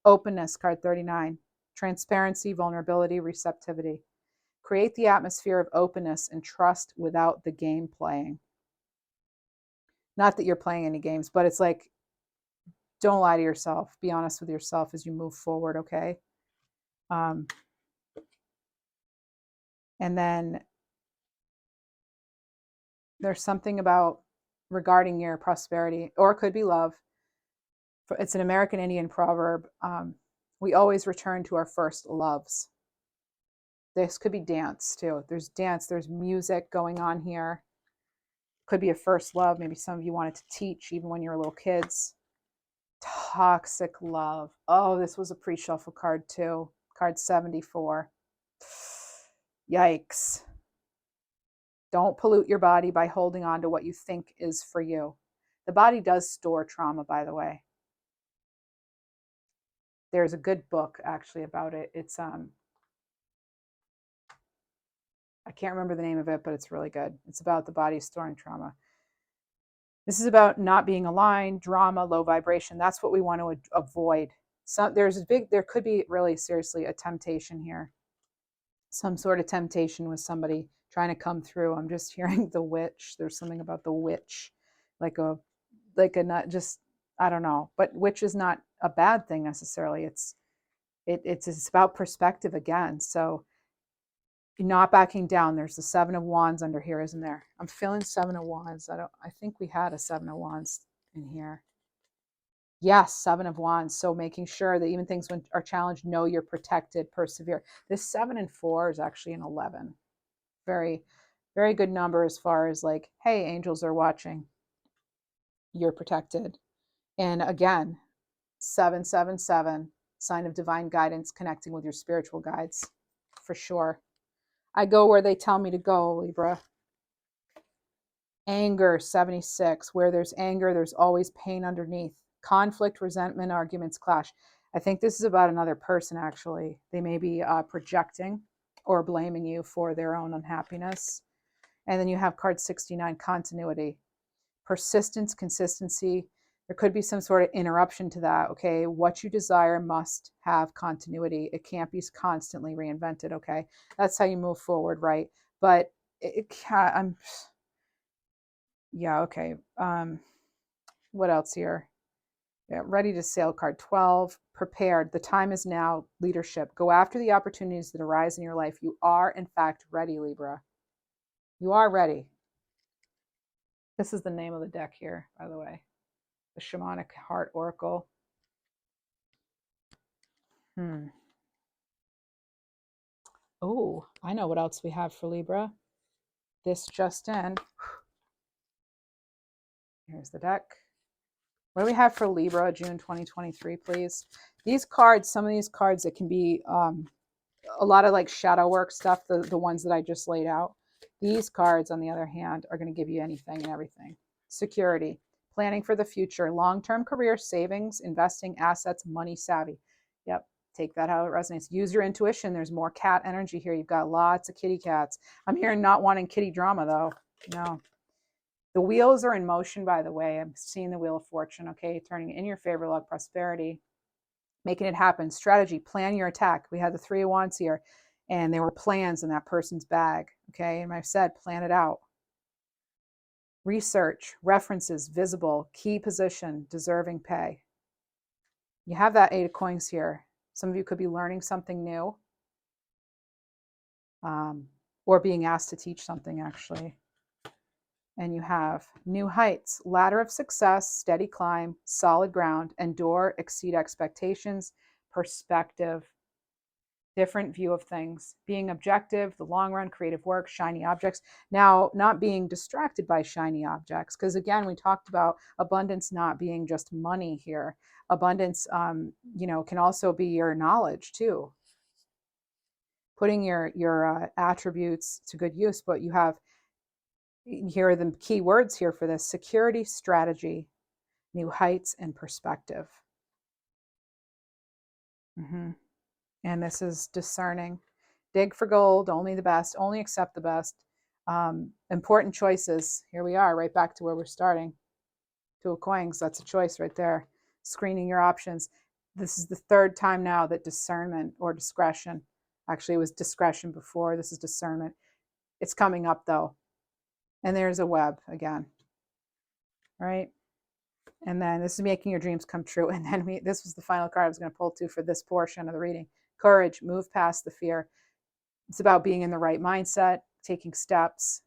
Openness, card 39. Transparency, vulnerability, receptivity. Create the atmosphere of openness and trust without the game playing. Not that you're playing any games, but it's like, don't lie to yourself. Be honest with yourself as you move forward, okay? And then there's something about regarding your prosperity, or it could be love. It's an American Indian proverb. We always return to our first loves. This could be dance too. There's dance, there's music going on here. Could be a first love. Maybe some of you wanted to teach even when you were little kids. Toxic love. Oh, this was a pre-shuffle card too. Card 74. Yikes. Don't pollute your body by holding on to what you think is for you. The body does store trauma, by the way. There's a good book actually about it. It's I can't remember the name of it, but it's really good. It's about the body storing trauma. This is about not being aligned, drama, low vibration. That's what we want to avoid. So there could be really seriously a temptation here. Some sort of temptation with somebody trying to come through. I'm just hearing the witch. There's something about the witch, like a not just, I don't know, but witch is not a bad thing necessarily. It's about perspective again. So not backing down. There's the 7 of Wands under here, isn't there? I'm feeling 7 of Wands. I think we had a 7 of Wands in here. Yes, 7 of Wands. So making sure that even things when are challenged, know you're protected, persevere. This 7 and 4 is actually an 11. Very, very good number as far as like, hey, angels are watching. You're protected. And again, 777, sign of divine guidance, connecting with your spiritual guides, for sure. I go where they tell me to go, Libra. Anger, 76. Where there's anger, there's always pain underneath. Conflict, resentment, arguments, clash. I think this is about another person, actually. They may be projecting or blaming you for their own unhappiness. And then you have card 69, continuity. Persistence, consistency. There could be some sort of interruption to that, okay? What you desire must have continuity. It can't be constantly reinvented, okay? That's how you move forward, right? But it can't, okay. What else here? Yeah, ready to sail, card 12. Prepared. The time is now. Leadership. Go after the opportunities that arise in your life. You are, in fact, ready, Libra. You are ready. This is the name of the deck here, by the way. The Shamanic Heart Oracle. Oh, I know what else we have for Libra. This just in. Here's the deck. What do we have for Libra, June 2023, please? These cards, some of these cards, it can be a lot of like shadow work stuff, the ones that I just laid out. These cards, on the other hand, are going to give you anything and everything. Security, planning for the future, long-term career, savings, investing, assets, money savvy. Yep, take that how it resonates. Use your intuition. There's more cat energy here. You've got lots of kitty cats. I'm hearing not wanting kitty drama, though. No. The wheels are in motion, by the way. I'm seeing the Wheel of Fortune, okay? Turning in your favor, luck, prosperity, making it happen. Strategy, plan your attack. We had the Three of Wands here, and there were plans in that person's bag, okay? And I've said, plan it out. Research, references, visible, key position, deserving pay. You have that Eight of Coins here. Some of you could be learning something new, or being asked to teach something, actually. And you have new heights, ladder of success, steady climb, solid ground, endure, exceed expectations, perspective, different view of things, being objective, the long run, creative work, shiny objects. Now, not being distracted by shiny objects, because again, we talked about abundance not being just money here. Abundance, can also be your knowledge too. Putting your attributes to good use, but you have, here are the key words here for this: security, strategy, new heights, and perspective. And this is discerning. Dig for gold, only the best, only accept the best. Important choices. Here we are, right back to where we're starting. Two of Coins, that's a choice right there. Screening your options. This is the third time now that discernment or discretion, actually it was discretion before, this is discernment. It's coming up though. And there's a web again, right? And then this is making your dreams come true. And then this was the final card I was going to pull to for this portion of the reading. Courage, move past the fear. It's about being in the right mindset, taking steps,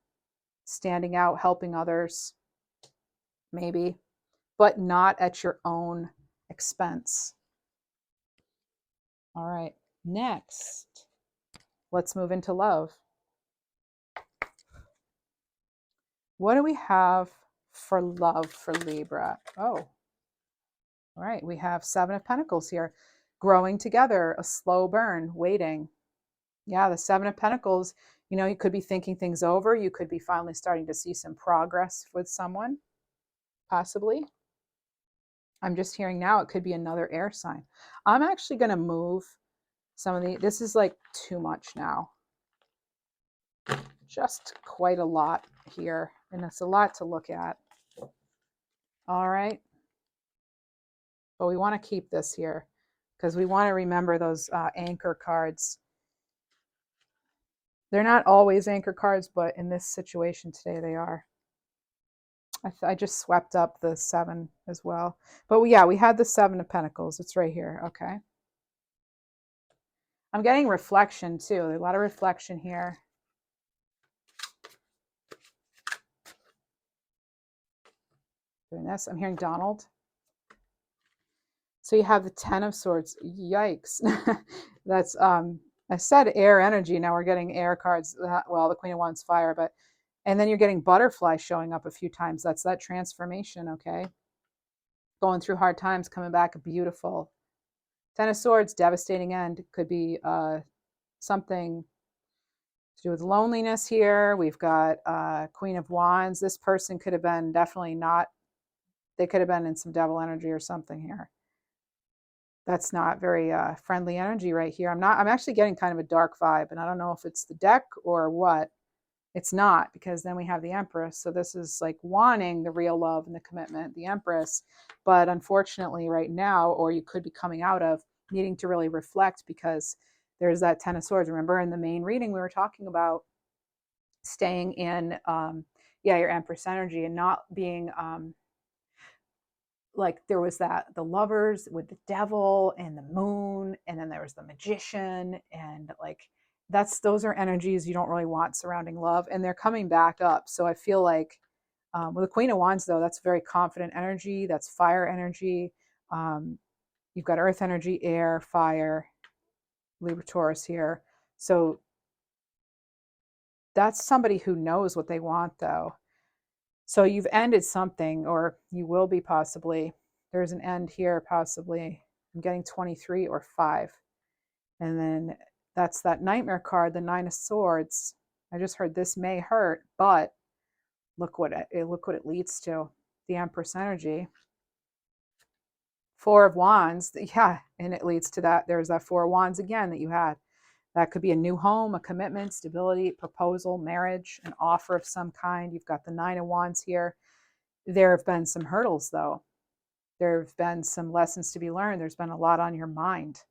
standing out, helping others, maybe, but not at your own expense. All right, next, let's move into love. What do we have for love for Libra? Oh, all right, we have Seven of Pentacles here. Growing together, a slow burn, waiting. Yeah, the Seven of Pentacles, you could be thinking things over. You could be finally starting to see some progress with someone, possibly. I'm just hearing now it could be another air sign. I'm actually going to move some of this is like too much now. Just quite a lot here, and it's a lot to look at. All right. But we want to keep this here because we want to remember those anchor cards. They're not always anchor cards, but in this situation today they are. I just swept up the Seven as well. But we had the Seven of Pentacles. It's right here. Okay. I'm getting reflection too. There's a lot of reflection here. Doing this. I'm hearing Donald. So you have the Ten of Swords. Yikes. That's, I said air energy. Now we're getting air cards. Well, the Queen of Wands, fire, and then you're getting butterfly showing up a few times. That's that transformation, okay? Going through hard times, coming back beautiful. Ten of Swords, devastating end. Could be something to do with loneliness here. We've got Queen of Wands. This person could have been definitely not, they could have been in some devil energy or something here. That's not very friendly energy right here. I'm actually getting kind of a dark vibe, and I don't know if it's the deck or what. It's not, because then we have the Empress. So this is like wanting the real love and the commitment, the Empress. But unfortunately right now, or you could be coming out of needing to really reflect, because there's that Ten of Swords. Remember in the main reading, we were talking about staying in, your Empress energy and not being, like there was the Lovers with the Devil and the Moon, and then there was the Magician, and like those are energies you don't really want surrounding love, and they're coming back up. So I feel like With the Queen of Wands, though, that's very confident energy. That's fire energy. You've got earth energy, air, fire, Libra Taurus here. So that's somebody who knows what they want, though. So you've ended something, or you will be possibly. There's an end here, possibly. I'm getting 23 or 5. And then that's that nightmare card, the 9 of Swords. I just heard this may hurt, but look what it leads to. The Empress energy. 4 of Wands, yeah, and it leads to that. There's that 4 of Wands again that you had. That could be a new home, a commitment, stability, proposal, marriage, an offer of some kind. You've got the 9 of Wands here. There have been some hurdles, though. There have been some lessons to be learned. There's been a lot on your mind.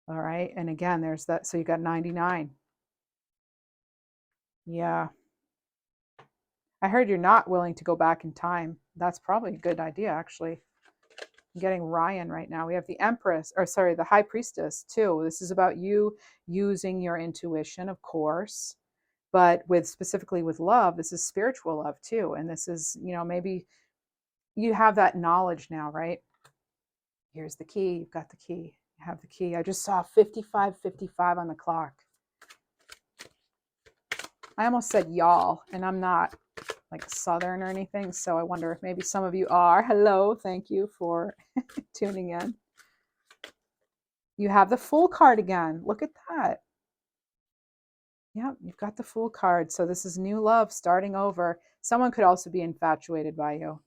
All right. And again, there's that. So you got 99. Yeah. I heard you're not willing to go back in time. That's probably a good idea, actually. I'm getting Ryan right now. We have the Empress, or sorry, the High Priestess, too. This is about you using your intuition, of course. But specifically with love, this is spiritual love, too. And this is, maybe you have that knowledge now, right? Here's the key. You've got the key. You have the key. I just saw 55:55 on the clock. I almost said y'all, and I'm not like Southern or anything, so I wonder if maybe some of you are. Hello, thank you for tuning in. You have the Fool card again. Look at that. Yep, you've got the Fool card. So this is new love starting over. Someone could also be infatuated by you.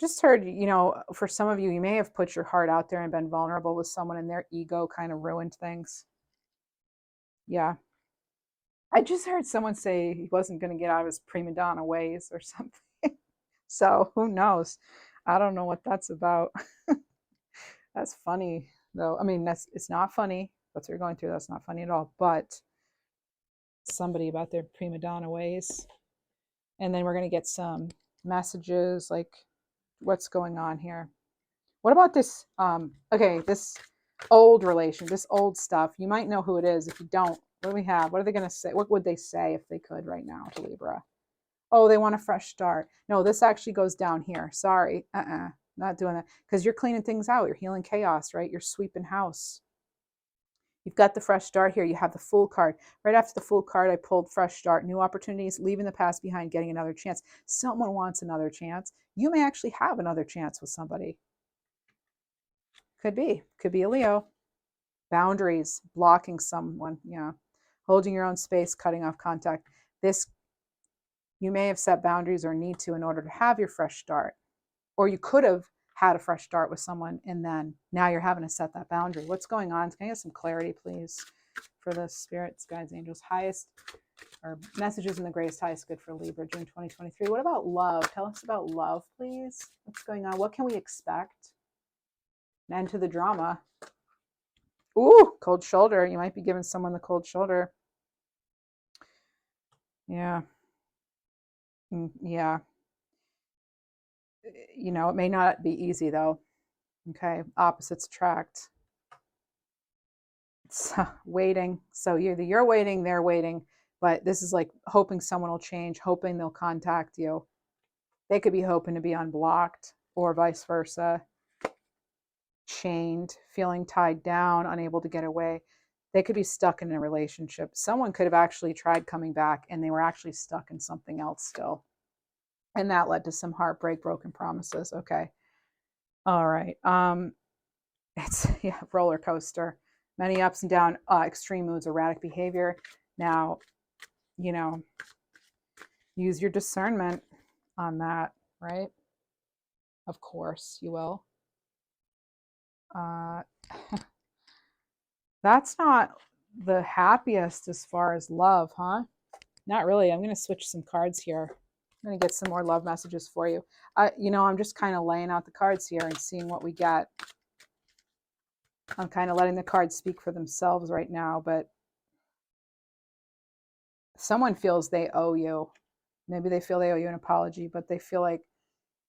Just heard, for some of you, you may have put your heart out there and been vulnerable with someone, and their ego kind of ruined things. Yeah. I just heard someone say he wasn't going to get out of his prima donna ways or something. So who knows? I don't know what that's about. That's funny, though. I mean, it's not funny. That's what you're going through. That's not funny at all. But somebody about their prima donna ways. And then we're going to get some messages like what's going on here. What about this? Okay, this old relation, this old stuff. You might know who it is. If you don't, what do we have? What are they going to say? What would they say if they could right now to Libra? Oh, they want a fresh start. No, this actually goes down here. Sorry. Not doing that. Because you're cleaning things out. You're healing chaos, right? You're sweeping house. You've got the fresh start here. You have the Fool card. Right after the Fool card, I pulled fresh start, new opportunities, leaving the past behind, getting another chance. Someone wants another chance. You may actually have another chance with somebody. Could be a Leo. Boundaries, blocking someone, yeah. Holding your own space, cutting off contact. This, you may have set boundaries or need to in order to have your fresh start. Or you could have had a fresh start with someone and then now you're having to set that boundary. What's going on? Can I get some clarity, please, for the spirits, guides, angels, highest, or messages in the greatest, highest good for Libra, June 2023. What about love? Tell us about love, please. What's going on? What can we expect? An end to the drama. Ooh, cold shoulder. You might be giving someone the cold shoulder. Yeah. Yeah. It may not be easy, though. Okay. Opposites attract. It's waiting. So you're waiting, they're waiting. But this is like hoping someone will change, hoping they'll contact you. They could be hoping to be unblocked or vice versa. Chained, feeling tied down, unable to get away. They could be stuck in a relationship. Someone could have actually tried coming back and they were actually stuck in something else still. And that led to some heartbreak, broken promises. Okay. All right. It's roller coaster. Many ups and downs, extreme moods, erratic behavior. Now, use your discernment on that, right? Of course you will. That's not the happiest as far as love, huh? Not really. I'm going to switch some cards here. I'm going to get some more love messages for you. I'm just kind of laying out the cards here and seeing what we get. I'm kind of letting the cards speak for themselves right now, but someone feels they owe you. Maybe they feel they owe you an apology, but they feel like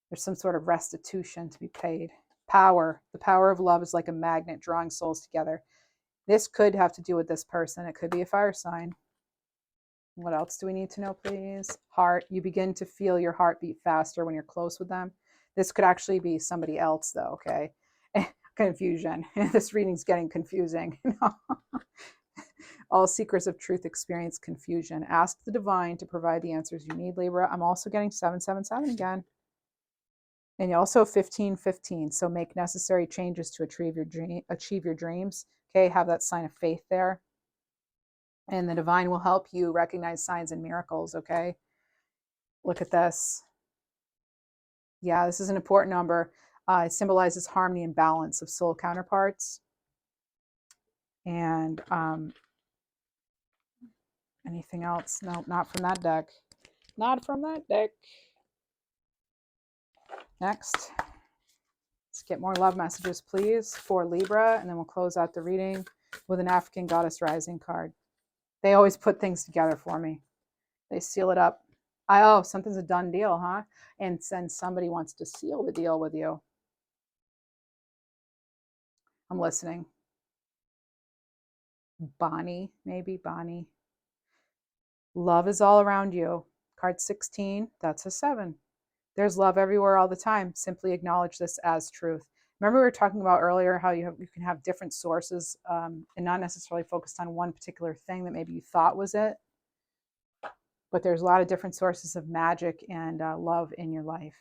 there's some sort of restitution to be paid. Power. The power of love is like a magnet drawing souls together. This could have to do with this person. It could be a fire sign. What else do we need to know, please? Heart. You begin to feel your heart beat faster when you're close with them. This could actually be somebody else, though, okay? Confusion. This reading's getting confusing. All seekers of truth experience confusion. Ask the divine to provide the answers you need, Libra. I'm also getting 777 again. And you also 1515. So make necessary changes to achieve your dreams. Okay, have that sign of faith there. And the divine will help you recognize signs and miracles, okay? Look at this. Yeah, this is an important number. It symbolizes harmony and balance of soul counterparts. And anything else? No, not from that deck. Not from that deck. Next. Let's get more love messages, please, for Libra. And then we'll close out the reading with an African Goddess Rising card. They always put things together for me. They seal it up. Oh, something's a done deal, huh? And then somebody wants to seal the deal with you. I'm listening. Bonnie, maybe Bonnie. Love is all around you. Card 16, that's a 7. There's love everywhere all the time. Simply acknowledge this as truth. Remember we were talking about earlier how you can have different sources and not necessarily focused on one particular thing that maybe you thought was it. But there's a lot of different sources of magic and love in your life.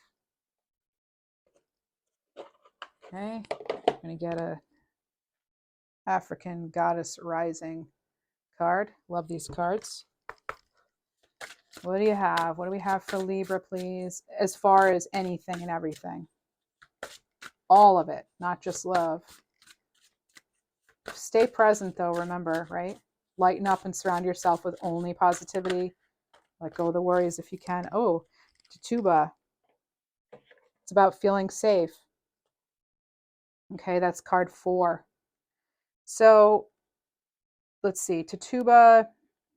Okay, I'm going to get a African Goddess Rising card. Love these cards. What do you have? What do we have for Libra, please? As far as anything and everything. All of it, not just love. Stay present, though, remember, right? Lighten up and surround yourself with only positivity. Let go of the worries if you can. Oh, Tituba. It's about feeling safe. Okay, that's card 4. So, let's see. Tituba,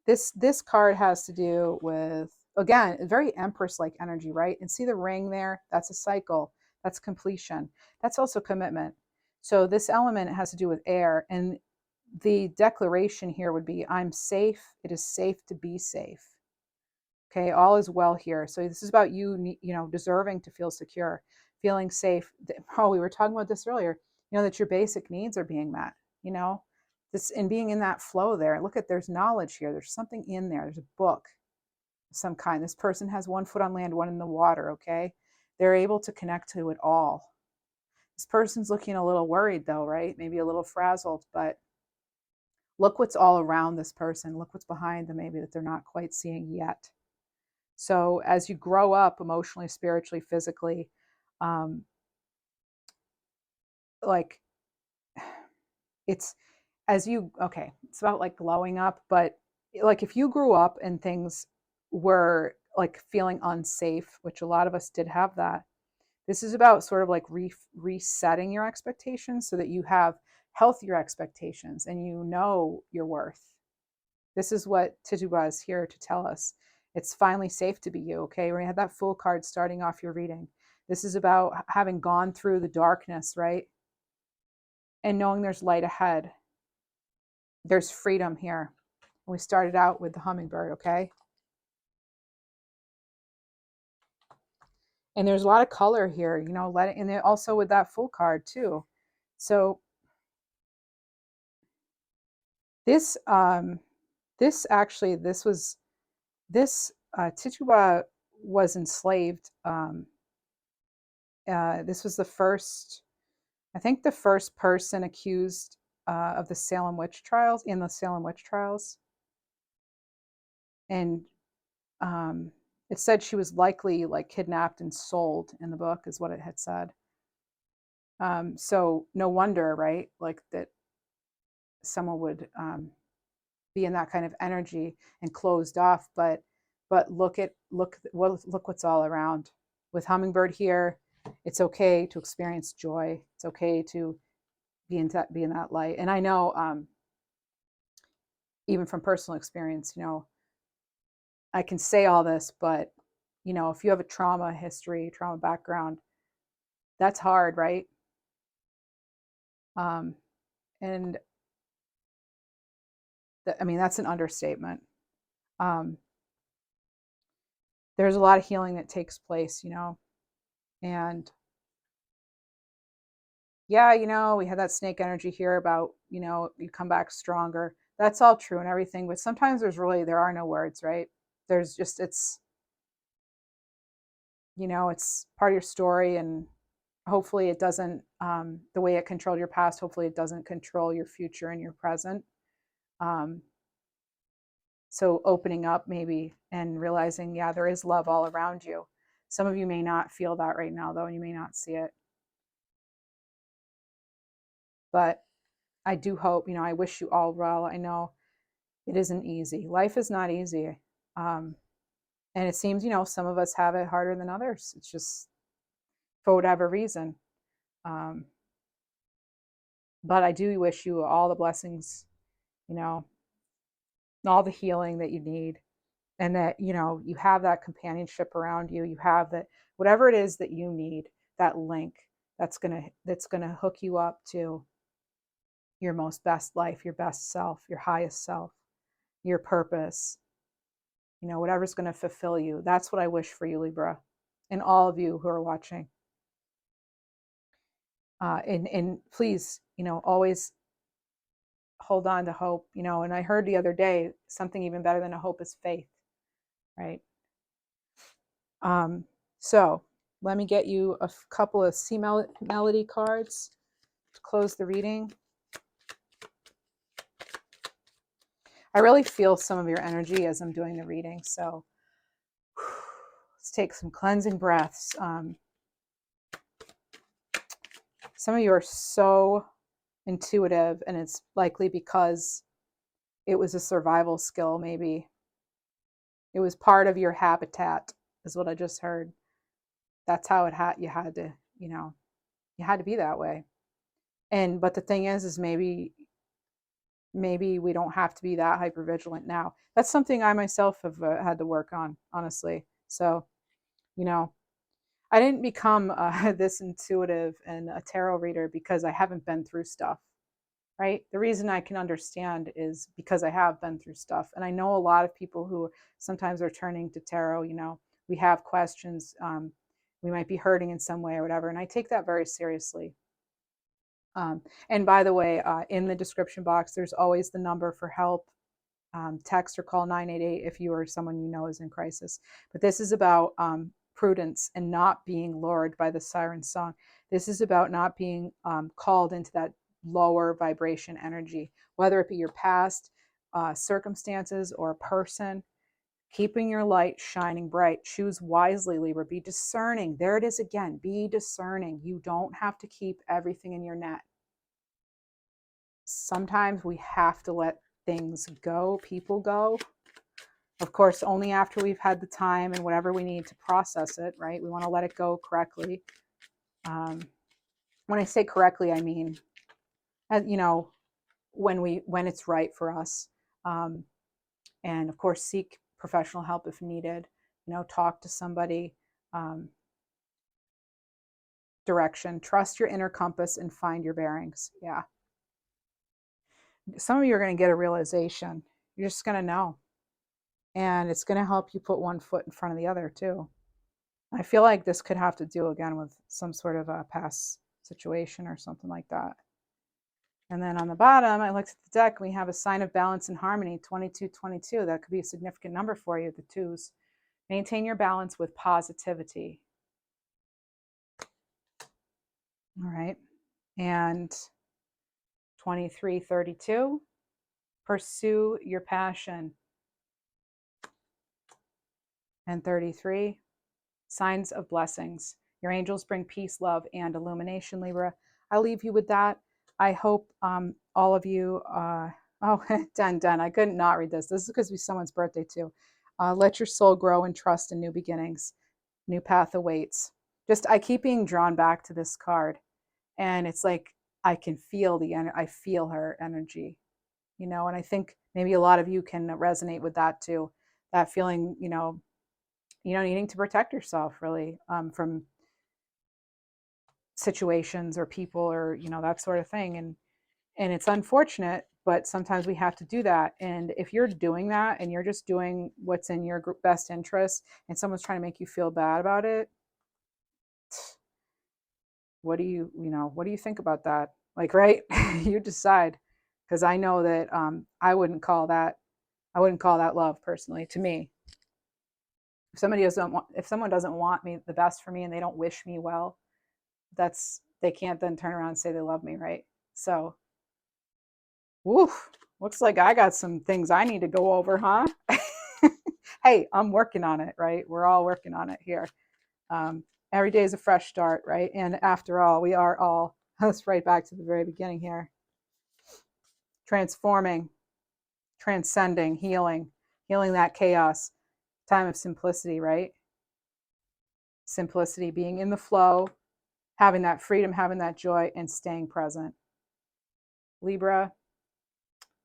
this card has to do with, again, very Empress-like energy, right? And see the ring there? That's a cycle. That's completion. That's also commitment. So this element has to do with air. And the declaration here would be, I'm safe. It is safe to be safe. Okay, all is well here. So this is about you, deserving to feel secure, feeling safe. Oh, we were talking about this earlier, that your basic needs are being met, this, and being in that flow there. Look at, there's knowledge here. There's something in there. There's a book of some kind. This person has one foot on land, one in the water, okay? They're able to connect to it all. This person's looking a little worried though, right? Maybe a little frazzled, but look what's all around this person. Look what's behind them, maybe that they're not quite seeing yet. So as you grow up emotionally, spiritually, physically, like it's it's about like glowing up, but like if you grew up and things were like feeling unsafe, which a lot of us did have that, this is about sort of like resetting your expectations so that you have healthier expectations and you know your worth. This is what Tituba is here to tell us. It's finally safe to be you, okay? We had that Fool card starting off your reading. This is about having gone through the darkness, right? And knowing there's light ahead. There's freedom here. We started out with the hummingbird, okay? And there's a lot of color here, and also with that Fool card too. So this Tituba was enslaved. This was the first person accused of the Salem witch trials, and it said she was likely like kidnapped and sold in the book, is what it had said. So no wonder, right? Like that someone would be in that kind of energy and closed off. But look what's all around. With hummingbird here, it's okay to experience joy. It's okay to be in that light. And I know, even from personal experience, I can say all this, but if you have a trauma history, trauma background, that's hard, right? And that's an understatement. there's a lot of healing that takes place, and yeah, we had that snake energy here about, you come back stronger. That's all true and everything, but sometimes there are no words, right? There's just, it's part of your story, and hopefully it doesn't, the way it controlled your past, hopefully it doesn't control your future and your present. Um, so opening up maybe and realizing, yeah, there is love all around you. Some of you may not feel that right now, though, and you may not see it. But I do hope, I wish you all well. I know it isn't easy. Life is not easy. Um, and it seems, some of us have it harder than others. It's just for whatever reason. Um, but I do wish you all the blessings, you know, all the healing that you need, and that, you have that companionship around you. You have that, whatever it is that you need, that link that's gonna hook you up to your most best life, your best self, your highest self, your purpose, whatever's going to fulfill you. That's what I wish for you, Libra, and all of you who are watching. And please, always hold on to hope, and I heard the other day, something even better than a hope is faith, right? So let me get you a couple of C Melody cards to close the reading. I really feel some of your energy as I'm doing the reading, so let's take some cleansing breaths. Some of you are so intuitive, and it's likely because it was a survival skill. Maybe it was part of your habitat, is what I just heard. That's how you had to, you had to be that way. But the thing is maybe we don't have to be that hyper vigilant now. That's something I myself have had to work on, honestly. So, I didn't become this intuitive and a tarot reader because I haven't been through stuff, right? The reason I can understand is because I have been through stuff. And I know a lot of people who sometimes are turning to tarot, we have questions, we might be hurting in some way or whatever. And I take that very seriously. And by the way, in the description box, there's always the number for help. Text or call 988 if you or someone you know is in crisis. But this is about prudence and not being lured by the siren song. This is about not being called into that lower vibration energy, whether it be your past circumstances or a person. Keeping your light shining bright. Choose wisely, Libra. Be discerning. There it is again. Be discerning. You don't have to keep everything in your net. Sometimes we have to let things go, people go. Of course, only after we've had the time and whatever we need to process it, right? We want to let it go correctly. When I say correctly, I mean, when it's right for us. And of course, seek professional help if needed. Talk to somebody. Direction. Trust your inner compass and find your bearings. Yeah. Some of you are going to get a realization. You're just going to know. And it's going to help you put one foot in front of the other too. I feel like this could have to do again with some sort of a past situation or something like that. And then on the bottom, I looked at the deck, we have a sign of balance and harmony, 2222. That could be a significant number for you, the twos. Maintain your balance with positivity. All right. And 2332, pursue your passion. And 33, signs of blessings. Your angels bring peace, love, and illumination, Libra. I leave you with that. I hope all of you, done. I couldn't not read this. This is because it's someone's birthday too. Let your soul grow and trust in new beginnings. New path awaits. I keep being drawn back to this card. And it's like, I can feel I feel her energy, and I think maybe a lot of you can resonate with that too. That feeling, needing to protect yourself really from situations or people or, that sort of thing. And it's unfortunate, But sometimes we have to do that. And if you're doing that and you're just doing what's in your best interest and someone's trying to make you feel bad about it, what do what do you think about that? Like, right? You decide. Because I know that I wouldn't call that love personally to me. If someone doesn't want me the best for me and they don't wish me well, they can't then turn around and say they love me, right? So, woof, looks like I got some things I need to go over, huh? Hey, I'm working on it, right? We're all working on it here. Every day is a fresh start, right? And after all, we are all, let's right back to the very beginning here, transforming, transcending, healing that chaos, time of simplicity, right? Simplicity, being in the flow, having that freedom, having that joy, and staying present. Libra,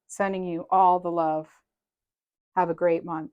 sending you all the love. Have a great month.